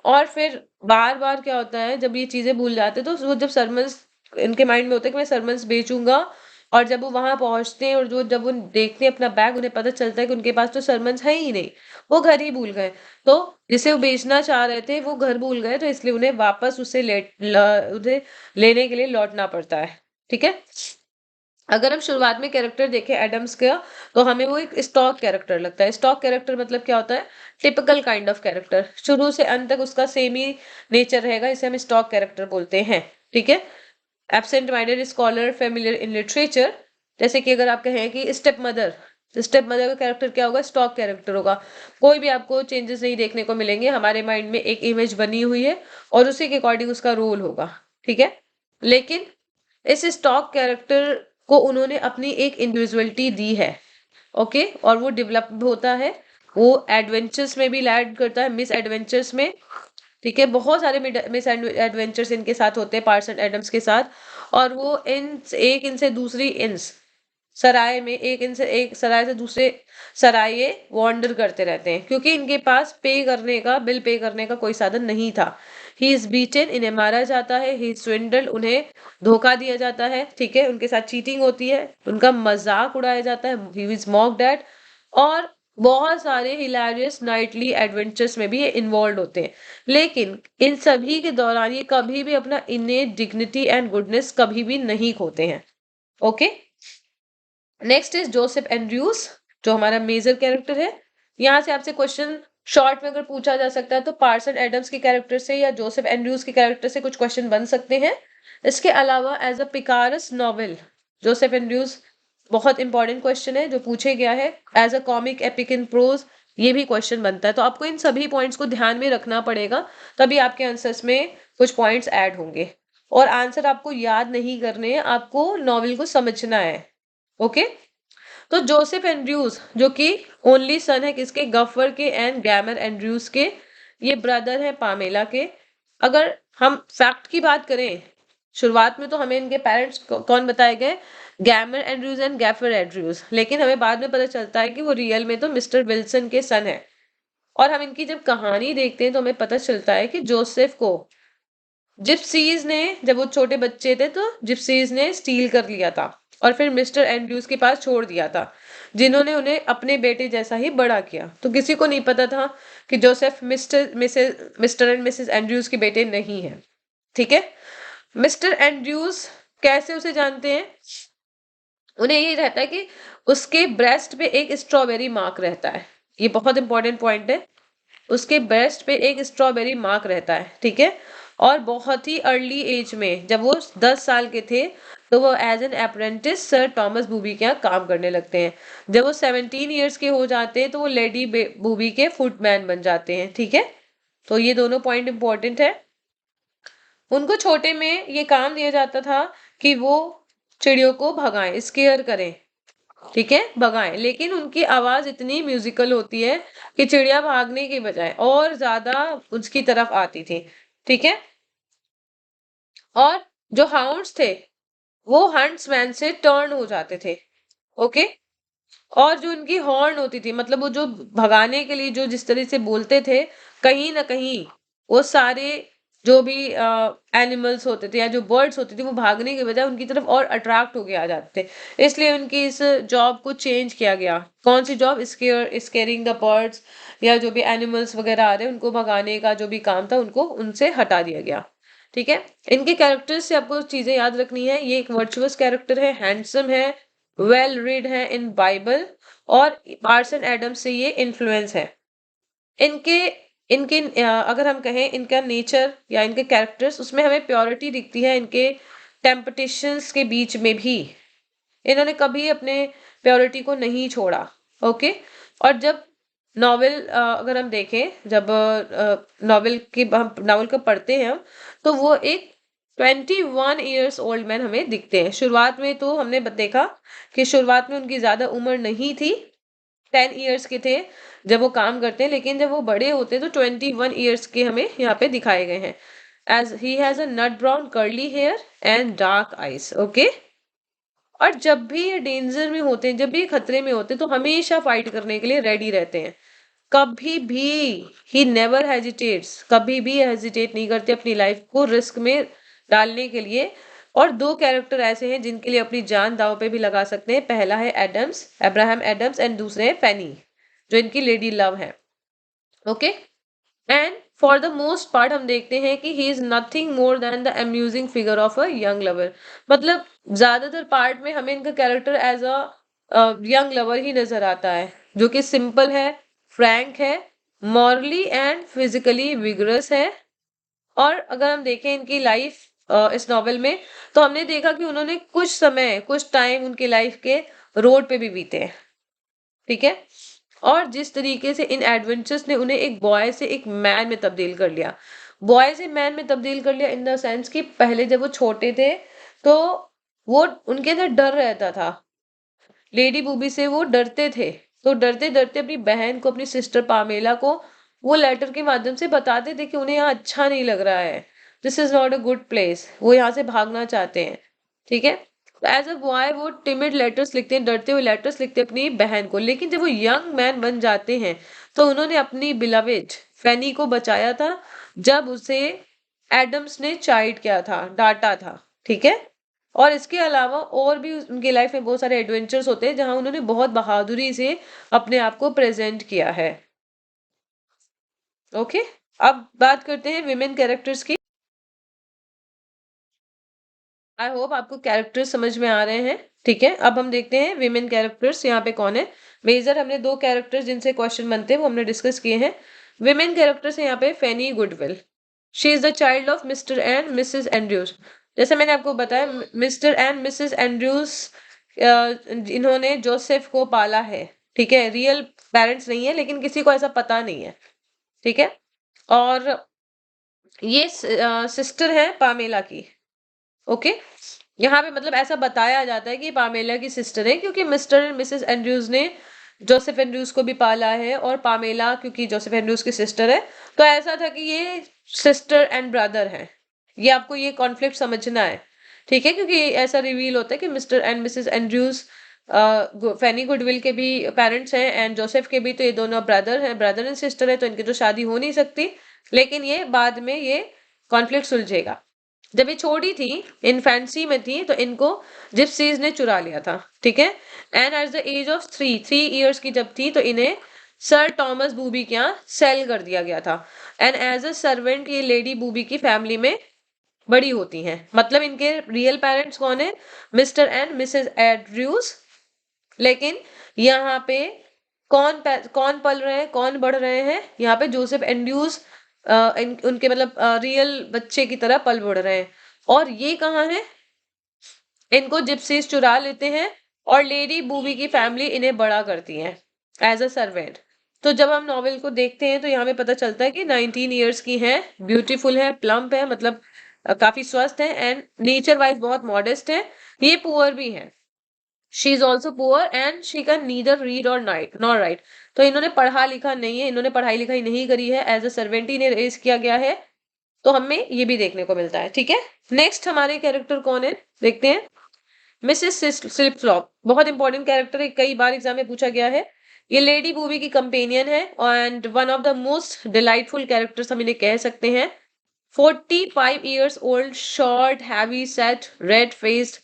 और फिर बार बार क्या होता है, जब ये चीजें भूल जाते हैं तो वो जब सरमन्स इनके माइंड में होता है कि मैं सरमन्स बेचूंगा, और जब वो वहां पहुंचते हैं और जो जब वो देखते हैं अपना बैग, उन्हें पता चलता है कि उनके पास तो सरमन्स है ही नहीं, वो घर ही भूल गए। तो जिसे वो बेचना चाह रहे थे वो घर भूल गए, तो इसलिए उन्हें वापस उसे लेने के लिए लौटना पड़ता है, ठीक है। अगर हम शुरुआत में कैरेक्टर देखें एडम्स का, तो हमें वो एक स्टॉक कैरेक्टर लगता है। स्टॉक कैरेक्टर मतलब क्या होता है? टिपिकल काइंड ऑफ कैरेक्टर, शुरू से अंत तक उसका सेम ही नेचर रहेगा, इसे हम स्टॉक कैरेक्टर बोलते हैं, ठीक है। Absent minded scholar, familiar in literature, जैसे कि अगर आप कहें कि स्टेप मदर का कैरेक्टर क्या होगा? स्टॉक कैरेक्टर होगा। कोई भी आपको चेंजेस नहीं देखने को मिलेंगे, हमारे माइंड में एक इमेज बनी हुई है और उसी के अकॉर्डिंग उसका रोल होगा, ठीक है। लेकिन इस स्टॉक कैरेक्टर को उन्होंने अपनी एक इंडिविजुअलिटी दी है, ओके, और वो डेवलप होता है, वो एडवेंचर्स में भी लैड करता है, मिस एडवेंचर्स में, ठीक है। बहुत सारे मिस एडवेंचर्स इनके साथ होते हैं, पार्सन एडम्स के साथ, और वो इनसे दूसरी इंस सराय में, एक सराय से दूसरे सराय ये वॉन्डर करते रहते हैं, क्योंकि इनके पास बिल पे करने का कोई साधन नहीं था। ही इज बीटन, इन्हें मारा जाता है, ही स्विंडल, उन्हें धोखा दिया जाता है, ठीक है, उनके साथ चीटिंग होती है, उनका मजाक उड़ाया जाता है, ही इज मॉक्ड एट, और बहुत सारे हिलेरियस नाइटली एडवेंचर्स में भी ये इन्वॉल्व होते हैं। लेकिन इन सभी के दौरान ये कभी भी अपना इनेट डिग्निटी एंड गुडनेस कभी भी नहीं खोते हैं। Okay. Next is Joseph Andrews, जो हमारा मेजर कैरेक्टर है। यहाँ से आपसे क्वेश्चन शॉर्ट में अगर पूछा जा सकता है तो पार्सन एडम्स के कैरेक्टर से या जोसेफ एंड्रयूज के कैरेक्टर से कुछ क्वेश्चन बन सकते हैं। इसके अलावा as a picaresque novel, Joseph Andrews बहुत इंपॉर्टेंट क्वेश्चन है जो पूछे गया है। As a comic epic in prose, ये भी क्वेश्चन बनता है। तो आपको इन सभी पॉइंट्स को ध्यान में रखना पड़ेगा, तभी आपके आंसर्स में कुछ पॉइंट्स ऐड होंगे। और आंसर आपको याद नहीं करने हैं, आपको नॉवेल को समझना है। ओके। तो जोसेफ एंड्रयूज जो कि ओनली सन है किसके? गफर के एंड गैमर एंड्रयूज के, ये ब्रदर है पामेला के। अगर हम फैक्ट की बात करें शुरुआत में तो हमें इनके पेरेंट्स कौन बताए गए, gamer Andrews and gaffer Andrews, लेकिन हमें बाद में पता चलता है कि वो रियल में तो मिस्टर विल्सन के सन है। और हम इनकी जब कहानी देखते हैं तो हमें पता चलता है कि जोसेफ को जिप्सीज ने, जब वो छोटे बच्चे थे तो जिप्सीज ने स्टील कर लिया था और फिर मिस्टर एंड्रयूज के पास छोड़ दिया था, जिन्होंने उन्हें अपने बेटे जैसा ही बड़ा किया। तो किसी को नहीं पता था कि Joseph mister and Mrs Andrews के बेटे नहीं है। ठीक है। मिस्टर एंड्रयूज कैसे उसे जानते हैं? उन्हें ये रहता है कि उसके ब्रेस्ट पे एक स्ट्रॉबेरी मार्क रहता है। ये बहुत इंपॉर्टेंट पॉइंट है। उसके ब्रेस्ट पे एक स्ट्रॉबेरी मार्क रहता है। ठीक है। और बहुत ही अर्ली एज में, जब वो 10 साल के थे, तो वो as an apprentice sir Thomas Booby के यहाँ काम करने लगते हैं। जब वो 17 ईयर्स के हो जाते हैं तो वो लेडी बूबी के फुटमैन बन जाते हैं। ठीक है। तो ये दोनों पॉइंट इंपॉर्टेंट है। उनको छोटे में ये काम दिया जाता था कि वो चिड़ियों को भगाएं, स्केयर करें। ठीक है, भगाएं। लेकिन उनकी आवाज इतनी म्यूजिकल होती है कि चिड़िया भागने के बजाय और ज्यादा उसकी तरफ आती थी। ठीक है। और जो हाउंड्स थे वो हंट्समैन से टर्न हो जाते थे। ओके। और जो उनकी हॉर्न होती थी, मतलब वो जो भगाने के लिए जो जिस तरह से बोलते थे, कहीं ना कहीं वो सारे जो भी एनिमल्स होते थे या जो बर्ड्स होते थे वो भागने के बजाय उनकी तरफ और अट्रैक्ट होके आ जाते थे। इसलिए उनकी इस जॉब को चेंज किया गया। कौन सी जॉब? स्केरिंग द बर्ड्स, या जो भी एनिमल्स वगैरह आ रहे हैं उनको भगाने का जो भी काम था उनको उनसे हटा दिया गया। ठीक है। इनके कैरेक्टर्स से आपको चीजें याद रखनी है। ये एक वर्चुअस कैरेक्टर है, हैंडसम है, वेल रीड है इन बाइबल, और आर्सन एडम्स से ये इन्फ्लुएंस है। इनके इनके अगर हम कहें इनका नेचर या इनके कैरेक्टर्स, उसमें हमें प्योरिटी दिखती है। इनके टेम्पटेशंस के बीच में भी इन्होंने कभी अपने प्योरिटी को नहीं छोड़ा। ओके। और जब नॉवेल अगर हम देखें, जब नॉवेल की हम नॉवेल को पढ़ते हैं हम, तो वो एक 21 ईयर्स ओल्ड मैन हमें दिखते हैं। शुरुआत में तो हमने देखा कि शुरुआत में उनकी ज्यादा उम्र नहीं थी, 10 ईयर्स के थे जब वो काम करते हैं, लेकिन जब वो बड़े होते हैं तो 21 ईयर्स के हमें यहाँ पे दिखाए गए हैं। As he has a nut brown curly hair and dark eyes. Okay. और जब भी ये डेंजर में होते हैं, जब भी ये खतरे में होते हैं, तो हमेशा फाइट करने के लिए रेडी रहते हैं। कभी भी ही नेवर हेजिटेट्स, कभी भी हेजिटेट नहीं करते अपनी लाइफ को रिस्क में डालने के लिए। और दो कैरेक्टर ऐसे हैं जिनके लिए अपनी जान दांव पे भी लगा सकते हैं। पहला है एडम्स, अब्राहम एडम्स, एंड दूसरे है फैनी, जो इनकी लेडी लव है। Okay. And for the most part हम देखते हैं कि he is nothing more than the amusing figure of a young lover. मतलब ज्यादातर पार्ट में हमें इनका character as a young lover ही नजर आता है, जो कि सिंपल है, फ्रैंक है, मॉरली एंड फिजिकली विगरस है। और अगर हम देखें इनकी लाइफ इस नॉवेल में, तो हमने देखा कि उन्होंने कुछ समय, कुछ टाइम उनकी लाइफ के रोड पे भी बीते हैं। ठीक है। और जिस तरीके से इन एडवेंचर्स ने उन्हें एक बॉय से एक मैन में तब्दील कर लिया, बॉय से मैन में तब्दील कर लिया इन द सेंस कि पहले जब वो छोटे थे तो वो उनके अंदर डर रहता था, लेडी बूबी से वो डरते थे। तो डरते डरते अपनी बहन को, अपनी सिस्टर पामेला को वो लेटर के माध्यम से बताते थे कि उन्हें यहाँ अच्छा नहीं लग रहा है, this is not a good place, वो यहाँ से भागना चाहते हैं। ठीक है। एज अ बॉय वो टिमिड लेटर्स लिखते हैं, डरते हुए लेटर्स लिखते हैं अपनी बहन को। लेकिन जब वो यंग मैन बन जाते हैं तो उन्होंने अपनी बिलवेड फैनी को बचाया था, जब उसे एडम्स ने चाइड किया था, डांटा था। ठीक है। और इसके अलावा और भी उनकी लाइफ में बहुत सारे एडवेंचर्स होते हैं जहां उन्होंने बहुत बहादुरी से अपने आप को प्रेजेंट किया है। ओके। अब बात करते हैं विमेन कैरेक्टर्स की। आई होप आपको कैरेक्टर्स समझ में आ रहे हैं। ठीक है। अब हम देखते हैं विमेन कैरेक्टर्स यहाँ पे कौन है। मेजर हमने दो कैरेक्टर्स जिनसे क्वेश्चन बनते हैं वो हमने डिस्कस किए हैं। विमेन कैरेक्टर्स है यहाँ पे Fanny Goodwill. She is the child of Mr and Mrs Andrews. जैसे मैंने आपको बताया, मिस्टर एंड मिसेस एंड्रयूज इन्होंने जोसेफ को पाला है। ठीक है। रियल पेरेंट्स नहीं है, लेकिन किसी को ऐसा पता नहीं है। ठीक है। और ये सिस्टर है पामेला की। ओके। यहाँ पे मतलब ऐसा बताया जाता है कि पामेला की सिस्टर है, क्योंकि मिस्टर एंड मिसेस एंड्रयूज ने जोसेफ एंड्रयूज को भी पाला है, और पामेला क्योंकि जोसेफ एंड्रयूज की सिस्टर है, तो ऐसा था कि ये सिस्टर एंड ब्रदर है। ये आपको ये कॉन्फ्लिक्ट समझना है, ठीक है? क्योंकि ऐसा रिवील होता है कि Mr and Mrs Andrews Fanny Goodwill के भी पेरेंट्स हैं एंड जोसेफ के भी, तो ये दोनों ब्रदर हैं, ब्रदर एंड सिस्टर है, तो इनकी तो शादी हो नहीं सकती। लेकिन ये बाद में ये कॉन्फ्लिक्ट सुलझेगा। जब ये छोटी थी, इन्फेंसी में थी, तो इनको जिप्सीज ने चुरा लिया था, ठीक है? And at the age of 3 years की जब थी, तो इन्हें सर टॉमस बूबी के यहाँ सेल कर दिया गया था। एंड एज अ सर्वेंट ये लेडी बूबी की फैमिली में बड़ी होती हैं। मतलब इनके रियल पेरेंट्स कौन है? Mister and Mrs Andrews. लेकिन यहाँ पे कौन पल रहे हैं, कौन बढ़ रहे हैं? यहाँ पे जोसेफ एंड्रयूज उनके मतलब रियल बच्चे की तरह पल बढ़ रहे हैं। और ये कहाँ है? इनको जिप्सीज चुरा लेते हैं और लेडी बूबी की फैमिली इन्हें बड़ा करती है एज अ सर्वेंट। तो जब हम नॉवेल को देखते हैं तो यहाँ पे पता चलता है कि 19 ईयर्स की है, ब्यूटीफुल है, प्लम्प है, मतलब काफी स्वस्थ है एंड नेचर वाइज बहुत मॉडेस्ट है। ये पुअर भी है, she is also poor and she can neither read और नाइट नॉर राइट। तो इन्होंने पढ़ा लिखा नहीं है, इन्होंने पढ़ाई लिखाई नहीं करी है, एज अ सर्वेंट इन्हें रेज किया गया है। तो हमें ये भी देखने को मिलता है, ठीक है? नेक्स्ट हमारे कैरेक्टर कौन है, देखते हैं। मिसेस स्लिप फ्लॉप बहुत इंपॉर्टेंट कैरेक्टर है, कई बार एग्जाम में पूछा गया है। ये लेडी बूबी की कंपेनियन है and one of the most delightful characters हम इन्हें कह सकते हैं। 45 years old, short, heavy set, red faced,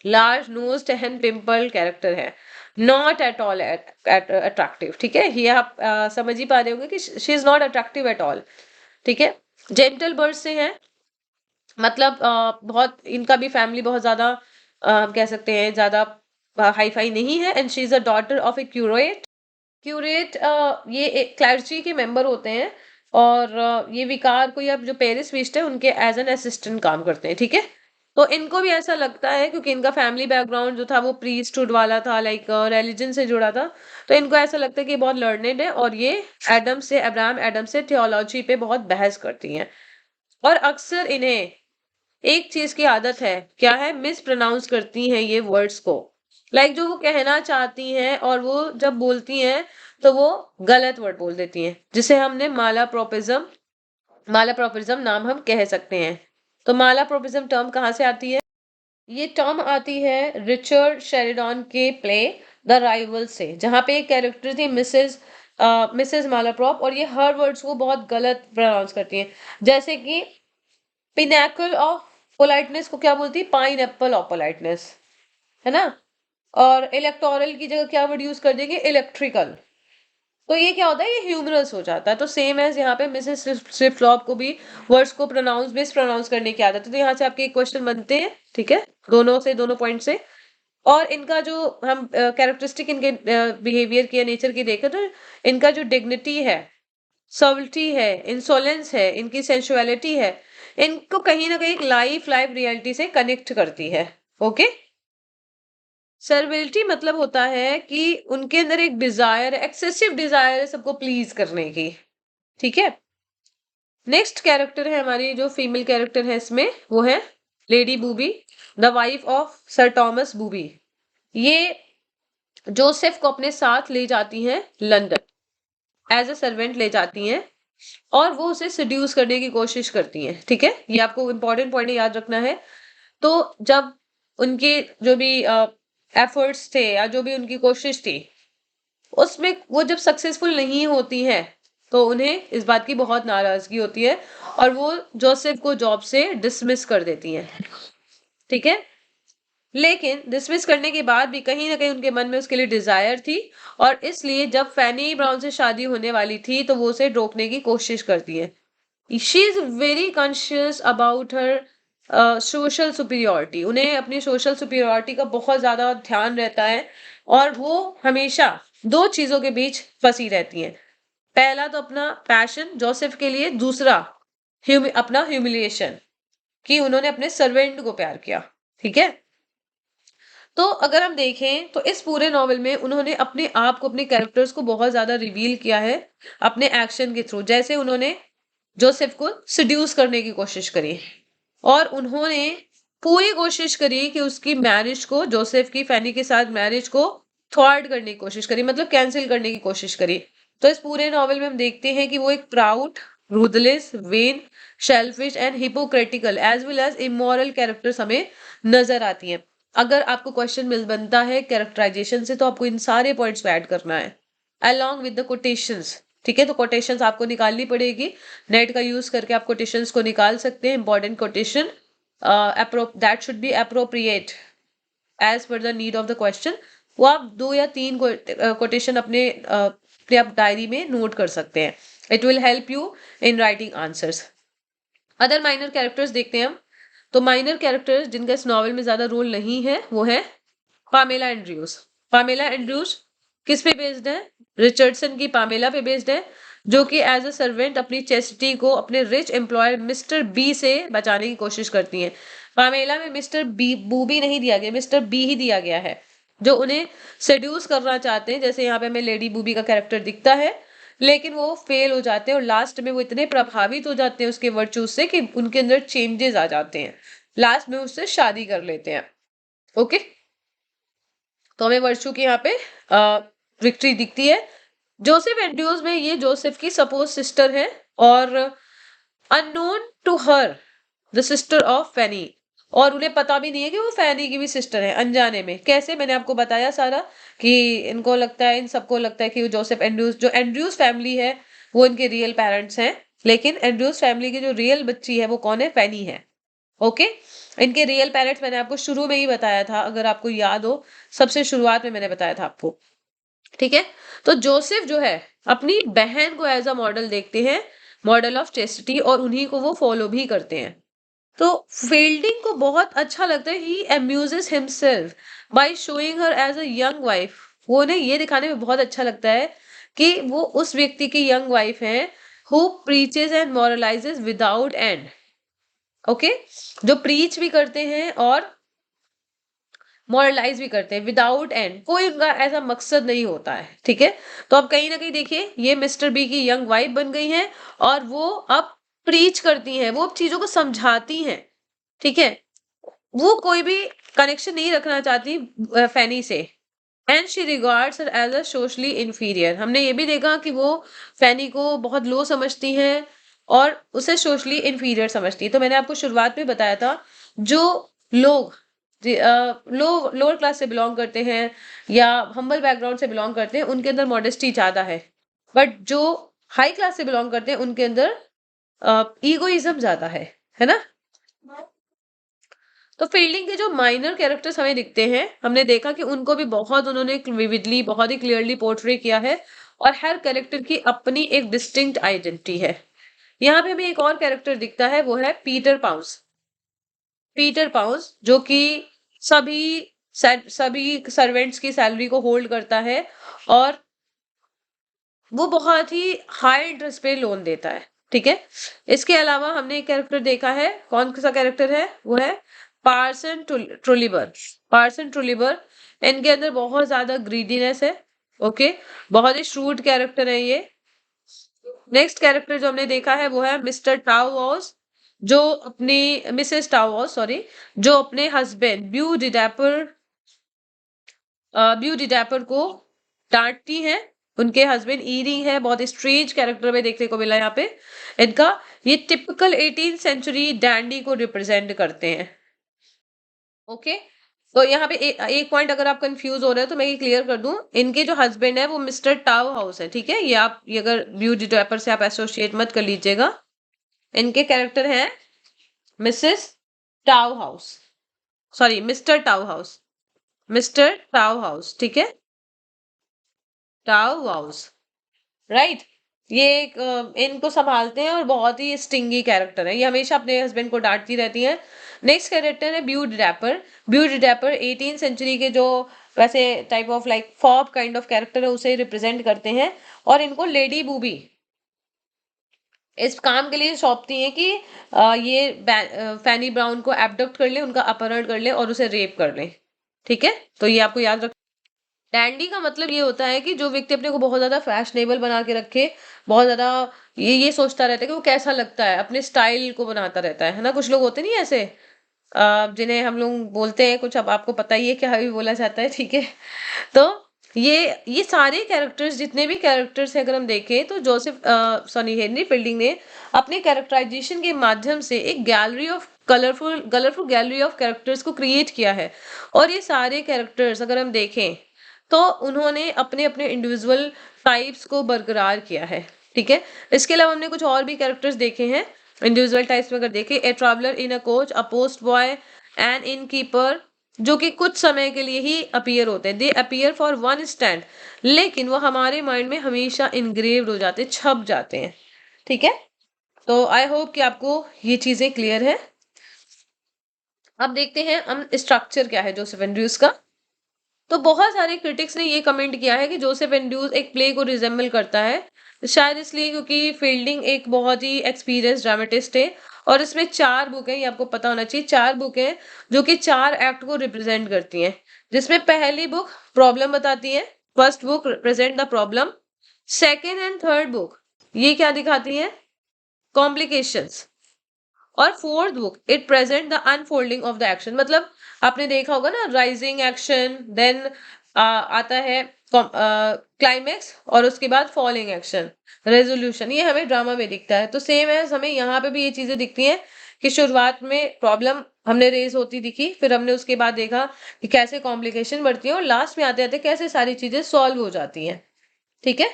large nosed and pimple character है। नॉट एट ऑल अट्रैक्टिव, ठीक है? ये आप समझ ही पा रहे होंगे कि she is not attractive at all, ठीक है? जेंटल बर्ड से है, मतलब बहुत इनका भी फैमिली बहुत ज्यादा हम कह सकते हैं ज्यादा हाई फाई नहीं है। And she is a daughter of A curate. Curate ये एक क्लर्जी के मेंबर होते हैं और ये विकार को, या जो पेरिस विस्ट है, उनके एज एन असिस्टेंट काम करते हैं, ठीक है? तो इनको भी ऐसा लगता है क्योंकि इनका फैमिली बैकग्राउंड जो था वो प्रीस्टहुड वाला था, लाइक रिलीजन से जुड़ा था। तो इनको ऐसा लगता है कि ये बहुत लर्नेड है और ये अब्राहम एडम से थियोलॉजी पे बहुत बहस करती हैं। और अक्सर इन्हें एक चीज की आदत है, क्या है? मिस प्रोनाउंस करती हैं ये वर्ड्स को, लाइक जो वो कहना चाहती हैं और वो जब बोलती हैं तो वो गलत वर्ड बोल देती हैं, जिसे हमने माला प्रोपिज्म नाम हम कह सकते हैं। तो माला प्रोपिज्म टर्म कहाँ से आती है? ये टर्म आती है रिचर्ड शेरिडन के प्ले द राइवल से, जहाँ पे एक कैरेक्टर थी मिसेस मालाप्रॉप, और ये हर वर्ड्स को बहुत गलत प्रोनाउंस करती हैं। जैसे कि पिनैकल ऑफ पोलाइटनेस को क्या बोलती है? पाइन एप्पल ऑफ पोलाइटनेस, है ना? और इलेक्टोरल की जगह क्या वर्ड यूज कर देंगे? इलेक्ट्रिकल। तो ये क्या होता है? ये ह्यूमरस हो जाता है। तो सेम एज यहाँ पे मिसेस स्विफ्ट फ्लॉप को भी वर्ड्स को मिस प्रोनाउंस करने की आदत है। तो यहाँ से आपके एक क्वेश्चन बनते हैं, ठीक है? दोनों पॉइंट से। और इनका जो हम कैरेक्टरिस्टिक इनके बिहेवियर की या नेचर की देखें तो इनका जो डिग्निटी है, सॉल्टी है, इंसोलेंस है, इनकी सेंसुअलिटी है, इनको कहीं ना कहीं लाइफ रियलिटी से कनेक्ट करती है। ओके? सर्विलिटी मतलब होता है कि उनके अंदर एक डिजायर, एक्सेसिव डिजायर है सबको प्लीज करने की, ठीक है? नेक्स्ट कैरेक्टर है हमारी जो फीमेल कैरेक्टर है इसमें, वो है lady booby, the wife of sir Thomas booby. ये जोसेफ को अपने साथ ले जाती हैं लंदन, एज अ सर्वेंट ले जाती हैं और वो उसे सिड्यूस करने की कोशिश करती हैं, ठीक है? ये आपको इंपॉर्टेंट पॉइंट याद रखना है। तो जब उनके जो भी एफर्ट्स थे या जो भी उनकी कोशिश थी, उसमें वो जब सक्सेसफुल नहीं होती हैं तो उन्हें इस बात की बहुत नाराजगी होती है और वो जोसेफ को जॉब से डिसमिस कर देती हैं, ठीक है? लेकिन डिसमिस करने के बाद भी कहीं ना कहीं उनके मन में उसके लिए डिजायर थी और इसलिए जब फैनी ब्राउन से शादी होने वाली थी तो वो उसे रोकने की कोशिश करती है। She is very conscious about her social superiority, उन्हें अपनी सोशल सुपीरियोरिटी का बहुत ज्यादा ध्यान रहता है और वो हमेशा दो चीजों के बीच फंसी रहती हैं। पहला तो अपना पैशन जोसेफ के लिए, दूसरा अपना ह्यूमिलिएशन कि उन्होंने अपने सर्वेंट को प्यार किया, ठीक है? तो अगर हम देखें तो इस पूरे नॉवल में उन्होंने अपने आप को, अपने कैरेक्टर्स को बहुत ज्यादा रिवील किया है अपने एक्शन के थ्रू। जैसे उन्होंने जोसेफ को सिड्यूस करने की कोशिश करी और उन्होंने पूरी कोशिश करी कि उसकी मैरिज को, जोसेफ की फैनी के साथ मैरिज को थ्वार्ट करने की कोशिश करी, मतलब कैंसिल करने की कोशिश करी। तो इस पूरे नॉवल में हम देखते हैं कि वो एक proud ruthless, vain, selfish and hypocritical as well as immoral characters हमें नजर आती हैं। अगर आपको क्वेश्चन मिल बनता है कैरेक्टराइजेशन से, तो आपको इन सारे पॉइंट्स को ऐड करना है अलॉन्ग विद द कोटेशंस। ठीक है, तो कोटेशंस आपको निकालनी पड़ेगी। नेट का यूज करके आप कोटेशंस को निकाल सकते हैं। Important quotation that should be appropriate as per the need of the question. वो आप 2 या 3 कोटेशन अपने आप डायरी में नोट कर सकते हैं। It will help you in writing answers. Other minor characters देखते हैं हम। तो माइनर कैरेक्टर्स जिनका इस नॉवल में ज्यादा रोल नहीं है वो है पामेला एंड्रयूज। पामेला एंड्रयूज किस पे बेस्ड है? रिचर्डसन की पामेला पे बेस्ड है, जो कि एज अ सर्वेंट अपनी चेस्टी को अपने रिच एम्प्लॉयर मिस्टर बी से बचाने की कोशिश करती हैं। पामेला में मिस्टर बी बूबी नहीं दिया गया, मिस्टर बी ही दिया गया है, जो उन्हें सेड्यूस करना चाहते हैं। जैसे यहाँ पे हमें लेडी बूबी का कैरेक्टर दिखता है, लेकिन वो फेल हो जाते हैं और लास्ट में वो इतने प्रभावित हो जाते हैं उसके वर्चूज से कि उनके अंदर चेंजेस आ जाते हैं। लास्ट में उससे शादी कर लेते हैं। ओके, तो हमें वर्चू की यहाँ पे विक्ट्री दिखती है। जोसेफ एंड्रयूज में ये जोसेफ की सपोज सिस्टर है और unknown to her the sister of Fanny, और उन्हें पता भी नहीं है कि वो फैनी की भी सिस्टर है। अनजाने में कैसे, मैंने आपको बताया सारा कि इनको लगता है, इन सबको लगता है कि वो जोसेफ एंड्रयूज, जो एंड्रयूज फैमिली है वो इनके रियल पेरेंट्स हैं, लेकिन एंड्रयूज फैमिली की जो रियल बच्ची है वो कौन है? फैनी है। ओके, इनके रियल पेरेंट्स मैंने आपको शुरू में ही बताया था, अगर आपको याद हो, सबसे शुरुआत में मैंने बताया था आपको। ठीक है, तो जोसेफ जो है अपनी बहन को एज अ मॉडल देखते हैं, मॉडल ऑफ चेस्टिटी, और उन्हीं को वो फॉलो भी करते हैं। तो फील्डिंग को बहुत अच्छा लगता है, he amuses himself by showing her as a young wife. वो उन्हें ये दिखाने में बहुत अच्छा लगता है कि वो उस व्यक्ति की यंग वाइफ है who preaches and moralises without end. Okay, जो प्रीच भी करते हैं और मॉरलाइज भी करते हैं विदाउट एंड, कोई उनका ऐसा मकसद नहीं होता है। ठीक है, तो अब कहीं ना कहीं देखिए ये मिस्टर बी की यंग वाइफ बन गई हैं और वो अब प्रीच करती हैं, वो अब चीजों को समझाती हैं। ठीक है, वो कोई भी कनेक्शन नहीं रखना चाहती फैनी से, and she regards her as a socially inferior. हमने ये भी देखा कि वो फैनी को बहुत लो समझती हैं और उसे सोशली इंफीरियर समझती है। तो मैंने आपको शुरुआत में बताया था, जो लोग लो लोअर क्लास से बिलोंग करते हैं या हम्बल बैकग्राउंड से बिलोंग करते हैं, उनके अंदर मॉडेस्टी ज्यादा है, बट जो हाई क्लास से बिलोंग करते हैं उनके अंदर ईगोइज्म ज्यादा है ना। तो फील्डिंग के जो माइनर कैरेक्टर्स हमें दिखते हैं, हमने देखा कि उनको भी बहुत उन्होंने विविडली, बहुत ही क्लियरली पोर्ट्रे किया है, और हर कैरेक्टर की अपनी एक डिस्टिंक्ट आइडेंटिटी है। यहाँ पे हमें एक और कैरेक्टर दिखता है, वो है पीटर पाउस। पीटर पाउस जो कि सभी सभी सर्वेंट्स की सैलरी को होल्ड करता है और वो बहुत ही हाई इंटरेस्ट पे लोन देता है। ठीक है, इसके अलावा हमने एक कैरेक्टर देखा है, कौन सा कैरेक्टर है? वो है पार्सन ट्रुलिबर। पार्सन ट्रुलिबर, इनके अंदर बहुत ज्यादा ग्रीडीनेस है। ओके, बहुत ही श्रूड कैरेक्टर है ये। नेक्स्ट कैरेक्टर जो हमने देखा है वो है मिस्टर टाउ हाउस, जो अपनी मिसेस टाउ हाउस सॉरी, जो अपने हस्बैंड ब्यू डिडैपर को डांटती हैं। उनके हस्बैंड ईरिंग है, बहुत स्ट्रेंज कैरेक्टर में देखने को मिला यहाँ पे इनका। ये टिपिकल 18th सेंचुरी डैंडी को रिप्रेजेंट करते हैं। ओके, तो यहाँ पे एक पॉइंट अगर आप कंफ्यूज हो रहे हो तो मैं ये क्लियर कर दूं, इनके जो हस्बैंड है वो मिस्टर टाउ हाउस है। ठीक है, ये आप ये अगर ब्यू डिडैपर से आप एसोसिएट मत कर लीजिएगा। इनके कैरेक्टर हैं Mrs tau house, sorry mister tau house, mister tau house. ठीक है, टाउ हाउस, राइट। ये एक इनको संभालते हैं और बहुत ही स्टिंगी कैरेक्टर है, ये हमेशा अपने हस्बैंड को डांटती रहती है। नेक्स्ट कैरेक्टर है ब्यू डिडैपर। ब्यू डिडैपर 18th सेंचुरी के जो वैसे type of like fob kind of character है उसे रिप्रेजेंट करते हैं, और इनको लेडी बूबी इस काम के लिए सौंपती हैं कि ये फैनी ब्राउन को एब्डक्ट कर ले, उनका अपहरण कर ले और उसे रेप कर ले। ठीक है, तो ये आपको याद रख। डैंडी का मतलब ये होता है कि जो व्यक्ति अपने को बहुत ज्यादा फैशनेबल बना के रखे, बहुत ज्यादा ये सोचता रहता है कि वो कैसा लगता है, अपने स्टाइल को बनाता रहता है ना। कुछ लोग होते नहीं ऐसे, जिन्हें हम लोग बोलते हैं कुछ, अब आपको पता ही है क्या भी बोला जाता है। ठीक है, तो ये सारे कैरेक्टर्स, जितने भी कैरेक्टर्स हैं अगर हम देखें, तो हेनरी फील्डिंग ने अपने कैरेक्टराइजेशन के माध्यम से एक gallery of colourful gallery of characters को क्रिएट किया है। और ये सारे कैरेक्टर्स अगर हम देखें, तो उन्होंने अपने अपने इंडिविजुअल टाइप्स को बरकरार किया है। ठीक है, इसके अलावा हमने कुछ और भी कैरेक्टर्स देखे हैं इंडिविजुअल टाइप्स में। अगर देखें, a traveller in a coach, a post boy, an innkeeper, जो कि कुछ समय के लिए ही अपीयर होते हैं। दे अपीयर फॉर वन स्टैंड, लेकिन वो हमारे माइंड में हमेशा इनग्रेव्ड हो जाते हैं, छप जाते हैं। ठीक है, तो आई होप कि आपको ये चीजें क्लियर है। अब देखते हैं हम स्ट्रक्चर क्या है जोसेफ एंड्रयूज का। तो बहुत सारे क्रिटिक्स ने ये कमेंट किया है कि जोसेफ एंड्रयूज एक प्ले को रिजेंबल करता है, शायद इसलिए क्योंकि फील्डिंग एक बहुत ही एक्सपीरियंस ड्रामेटिस्ट है। और इसमें 4 बुक है, ये आपको पता होना चाहिए। 4 बुक है जो कि 4 एक्ट को रिप्रेजेंट करती हैं, जिसमें पहली बुक प्रॉब्लम बताती है, first book represent the problem, second and third book ये क्या दिखाती है, कॉम्प्लिकेशंस, और fourth book it present the unfolding of the action. मतलब आपने देखा होगा ना, राइजिंग एक्शन, देन आता है क्लाइमेक्स, और उसके बाद फॉलिंग एक्शन, रेजोल्यूशन। ये हमें ड्रामा में दिखता है। तो सेम है, हमें यहाँ पे भी ये चीजें दिखती हैं कि शुरुआत में प्रॉब्लम हमने रेज होती दिखी, फिर हमने उसके बाद देखा कि कैसे कॉम्प्लिकेशन बढ़ती है, और लास्ट में आते आते कैसे सारी चीजें सॉल्व हो जाती हैं। ठीक है,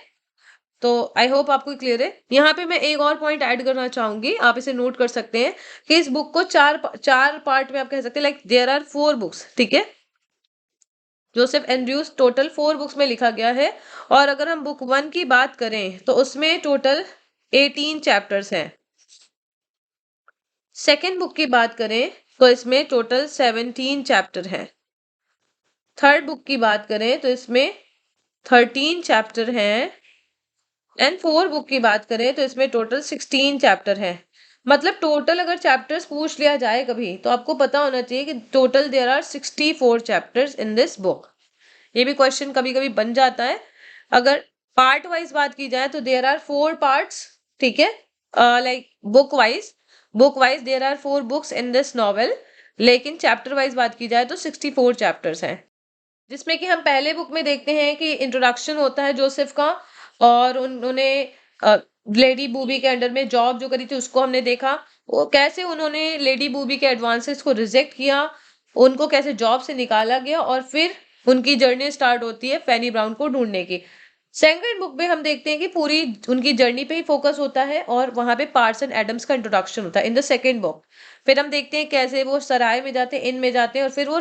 तो आई होप आपको क्लियर है। यहाँ पे मैं एक और पॉइंट ऐड करना चाहूंगी, आप इसे नोट कर सकते हैं कि इस बुक को चार पार्ट में आप कह सकते हैं, लाइक देयर आर 4 बुक्स। ठीक है, जोसेफ एंड्रयूज टोटल 4 बुक्स में लिखा गया है। और अगर हम बुक 1 की बात करें तो उसमें टोटल 18 चैप्टर्स हैं। सेकेंड बुक की बात करें तो इसमें टोटल 17 चैप्टर हैं। थर्ड बुक की बात करें तो इसमें 13 चैप्टर हैं। एंड 4 बुक की बात करें तो इसमें टोटल 16 चैप्टर हैं। मतलब टोटल अगर चैप्टर्स पूछ लिया जाए कभी, तो आपको पता होना चाहिए कि total there are 64 chapters in this book. ये भी क्वेश्चन कभी कभी बन जाता है। अगर पार्ट वाइज बात की जाए तो देयर आर 4 पार्ट्स। ठीक है, like book wise there are 4 books in this novel, लेकिन चैप्टर वाइज बात की जाए तो 64 चैप्टर्स हैं। जिसमें कि हम पहले बुक में देखते हैं कि इंट्रोडक्शन होता है जोसेफ का, और उन्होंने लेडी बूबी के अंडर में जॉब जो करी थी उसको हमने देखा, वो कैसे उन्होंने लेडी बूबी के एडवांसेस को रिजेक्ट किया, उनको कैसे जॉब से निकाला गया, और फिर उनकी जर्नी स्टार्ट होती है फैनी ब्राउन को ढूंढने की। सेकंड बुक में हम देखते हैं कि पूरी उनकी जर्नी पे ही फोकस होता है, और वहां पे पार्सन एडम्स का इंट्रोडक्शन होता है इन द सेकंड बुक। फिर हम देखते हैं कैसे वो सराय में जाते हैं, इन में जाते हैं, और फिर वो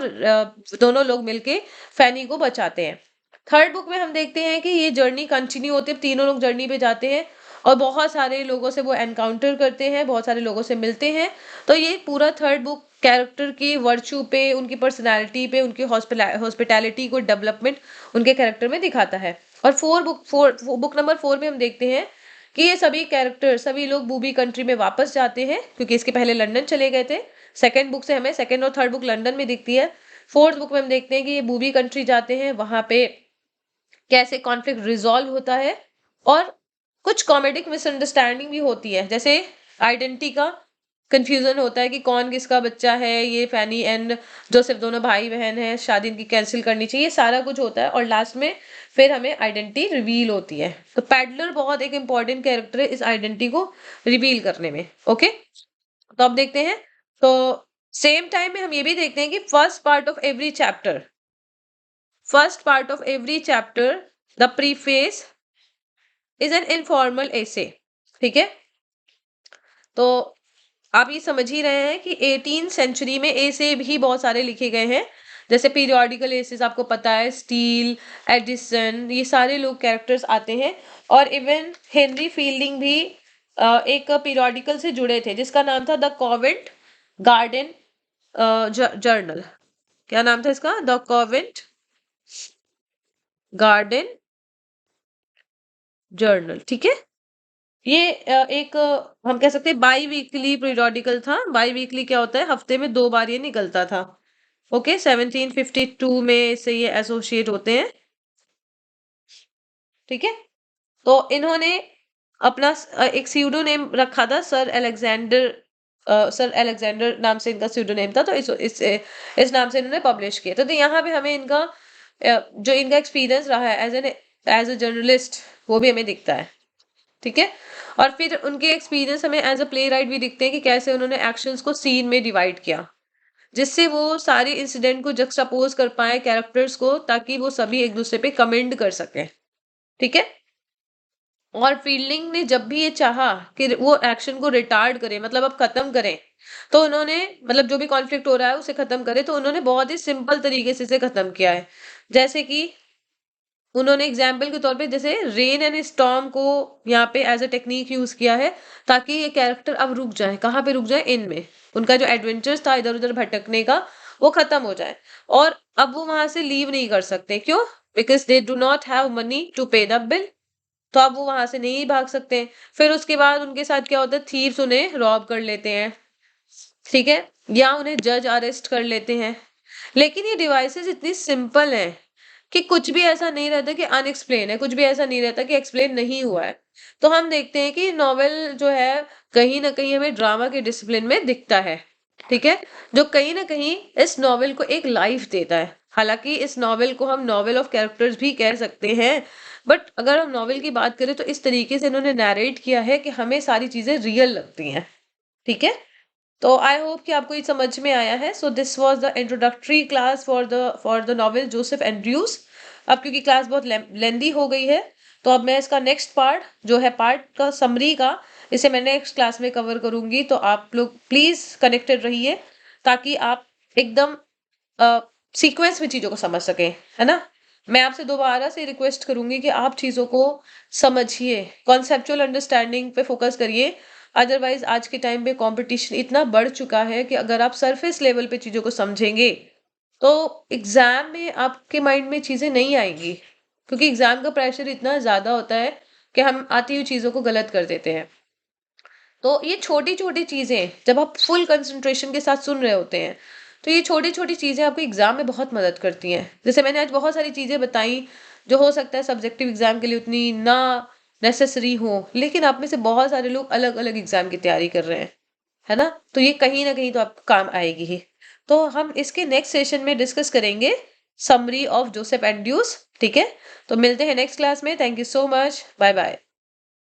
दोनों लोग मिलके फैनी को बचाते हैं। थर्ड बुक में हम देखते हैं कि ये जर्नी कंटिन्यू होती है, तीनों लोग जर्नी पे जाते हैं, और बहुत सारे लोगों से वो एनकाउंटर करते हैं, बहुत सारे लोगों से मिलते हैं। तो ये पूरा थर्ड बुक कैरेक्टर की वर्च्यू पे, उनकी पर्सनैलिटी पे, उनकी हॉस्पिटैलिटी को डेवलपमेंट उनके कैरेक्टर में दिखाता है। और बुक नंबर 4 में हम देखते हैं कि ये सभी कैरेक्टर, सभी लोग बूबी कंट्री में वापस जाते हैं, क्योंकि इसके पहले लंदन चले गए थे। सेकंड बुक से हमें सेकंड और थर्ड बुक लंदन में दिखती है। फोर्थ बुक में हम देखते हैं कि ये बूबी कंट्री जाते हैं, वहां पे कैसे कॉन्फ्लिक्ट रिजॉल्व होता है, और कुछ कॉमेडिक मिसअंडरस्टैंडिंग भी होती है, जैसे आइडेंटिटी का कंफ्यूजन होता है कि कौन किसका बच्चा है, ये फैनी एंड जोसेफ दोनों भाई बहन हैं, शादी इनकी कैंसिल करनी चाहिए, सारा कुछ होता है, और लास्ट में फिर हमें आइडेंटिटी रिवील होती है। तो पैडलर बहुत एक इंपॉर्टेंट कैरेक्टर है इस आइडेंटिटी को रिवील करने में। ओके, तो अब देखते हैं। तो सेम टाइम में हम ये भी देखते हैं कि first part of every chapter, the preface is an informal essay. ठीक है, तो आप ये समझ ही रहे हैं कि 18 सेंचुरी में एसे भी बहुत सारे लिखे गए हैं, जैसे पीरियोडिकल एसेस आपको पता है, स्टील, एडिसन, ये सारे लोग कैरेक्टर्स आते हैं। और इवन हेनरी फील्डिंग भी एक पीरियोडिकल से जुड़े थे जिसका नाम था द कॉवेंट गार्डन जर्नल। क्या नाम था इसका? The Covent garden journal. ठीक है, ये एक हम कह सकते हैं बाई वीकली पीरियोडिकल था। बाई वीकली क्या होता है, हफ्ते में 2 बार ये निकलता था। ओके, 1752 में से ये एसोसिएट होते हैं। ठीक है, तो इन्होंने अपना एक स्यूडो नेम रखा था, सर एलेक्जेंडर नाम से इनका स्यूडो नेम था। तो इस नाम से इन्होंने पब्लिश किया। तो यहाँ पे हमें इनका जो इनका एक्सपीरियंस रहा है एज अ जर्नलिस्ट, वो भी हमें दिखता है। ठीक है, और फिर उनके एक्सपीरियंस हमें एज अ प्ले राइट भी दिखते हैं कि कैसे उन्होंने एक्शंस को सीन में डिवाइड किया, जिससे वो सारे इंसिडेंट को जक्सटापोज कर पाए कैरेक्टर्स को, ताकि वो सभी एक दूसरे पे कमेंट कर सकें। ठीक है, और फील्डिंग ने जब भी ये चाहा कि वो एक्शन को रिटार्ड करे, मतलब अब खत्म करें, तो उन्होंने, मतलब जो भी कॉन्फ्लिक्ट हो रहा है उसे खत्म करे, तो उन्होंने बहुत ही सिंपल तरीके से इसे खत्म किया है। जैसे कि उन्होंने एग्जाम्पल के तौर पे जैसे रेन एंड स्टॉर्म को यहाँ पे एज अ टेक्निक यूज किया है, ताकि ये कैरेक्टर अब रुक जाए। कहाँ पे रुक जाए? इनमें उनका जो एडवेंचर्स था इधर उधर भटकने का, वो खत्म हो जाए। और अब वो वहां से लीव नहीं कर सकते, क्यों? Because they do not have money to pay the bill. तो अब वो वहां से नहीं भाग सकते। फिर उसके बाद उनके साथ क्या होता है, थीव्स उन्हें रॉब कर लेते हैं। ठीक है, या उन्हें जज अरेस्ट कर लेते हैं। लेकिन ये डिवाइसेस इतनी सिंपल हैं कि कुछ भी ऐसा नहीं रहता कि अनएक्सप्लेन है, कुछ भी ऐसा नहीं रहता कि एक्सप्लेन नहीं हुआ है। तो हम देखते हैं कि नॉवेल जो है कहीं ना कहीं हमें ड्रामा के डिसिप्लिन में दिखता है। ठीक है, जो कहीं ना कहीं इस नॉवेल को एक लाइफ देता है। हालांकि इस नॉवेल को हम नॉवेल ऑफ कैरेक्टर्स भी कह सकते हैं, बट अगर हम नॉवेल की बात करें तो इस तरीके से इन्होंने नैरेट किया है कि हमें सारी चीजें रियल लगती हैं। ठीक है, तो आई होप कि आपको ये समझ में आया है। So this was the introductory class for the novel Joseph Andrews. अब क्योंकि क्लास बहुत लेंदी हो गई है, तो अब मैं इसका नेक्स्ट पार्ट जो है पार्ट का समरी का, इसे मैं नेक्स्ट क्लास में कवर करूंगी। तो आप लोग प्लीज कनेक्टेड रहिए, ताकि आप एकदम सीक्वेंस में चीजों को समझ सकें, है ना। मैं आपसे दोबारा से रिक्वेस्ट करूंगी कि आप चीजों को समझिए, कॉन्सेप्चुअल अंडरस्टैंडिंग पे फोकस करिए। अदरवाइज आज के टाइम पे कंपटीशन इतना बढ़ चुका है कि अगर आप सरफेस लेवल पे चीजों को समझेंगे, तो एग्जाम में आपके माइंड में चीजें नहीं आएंगी, क्योंकि एग्जाम का प्रेशर इतना ज्यादा होता है कि हम आती हुई चीजों को गलत कर देते हैं। तो ये छोटी छोटी चीजें जब आप फुल कंसंट्रेशन के साथ सुन रहे होते हैं, तो ये छोटी छोटी चीजें आपको एग्जाम में बहुत मदद करती हैं। जैसे मैंने आज बहुत सारी चीजें बताई जो हो सकता है सब्जेक्टिव एग्जाम के लिए उतनी ना नेसेसरी हो, लेकिन आप में से बहुत सारे लोग अलग अलग एग्जाम की तैयारी कर रहे हैं, है ना। तो ये कहीं ना कहीं तो आपको काम आएगी ही। तो हम इसके नेक्स्ट सेशन में डिस्कस करेंगे समरी ऑफ जोसेफ एंड्रयूज। ठीक है, तो मिलते हैं नेक्स्ट क्लास में। Thank you so much, bye bye.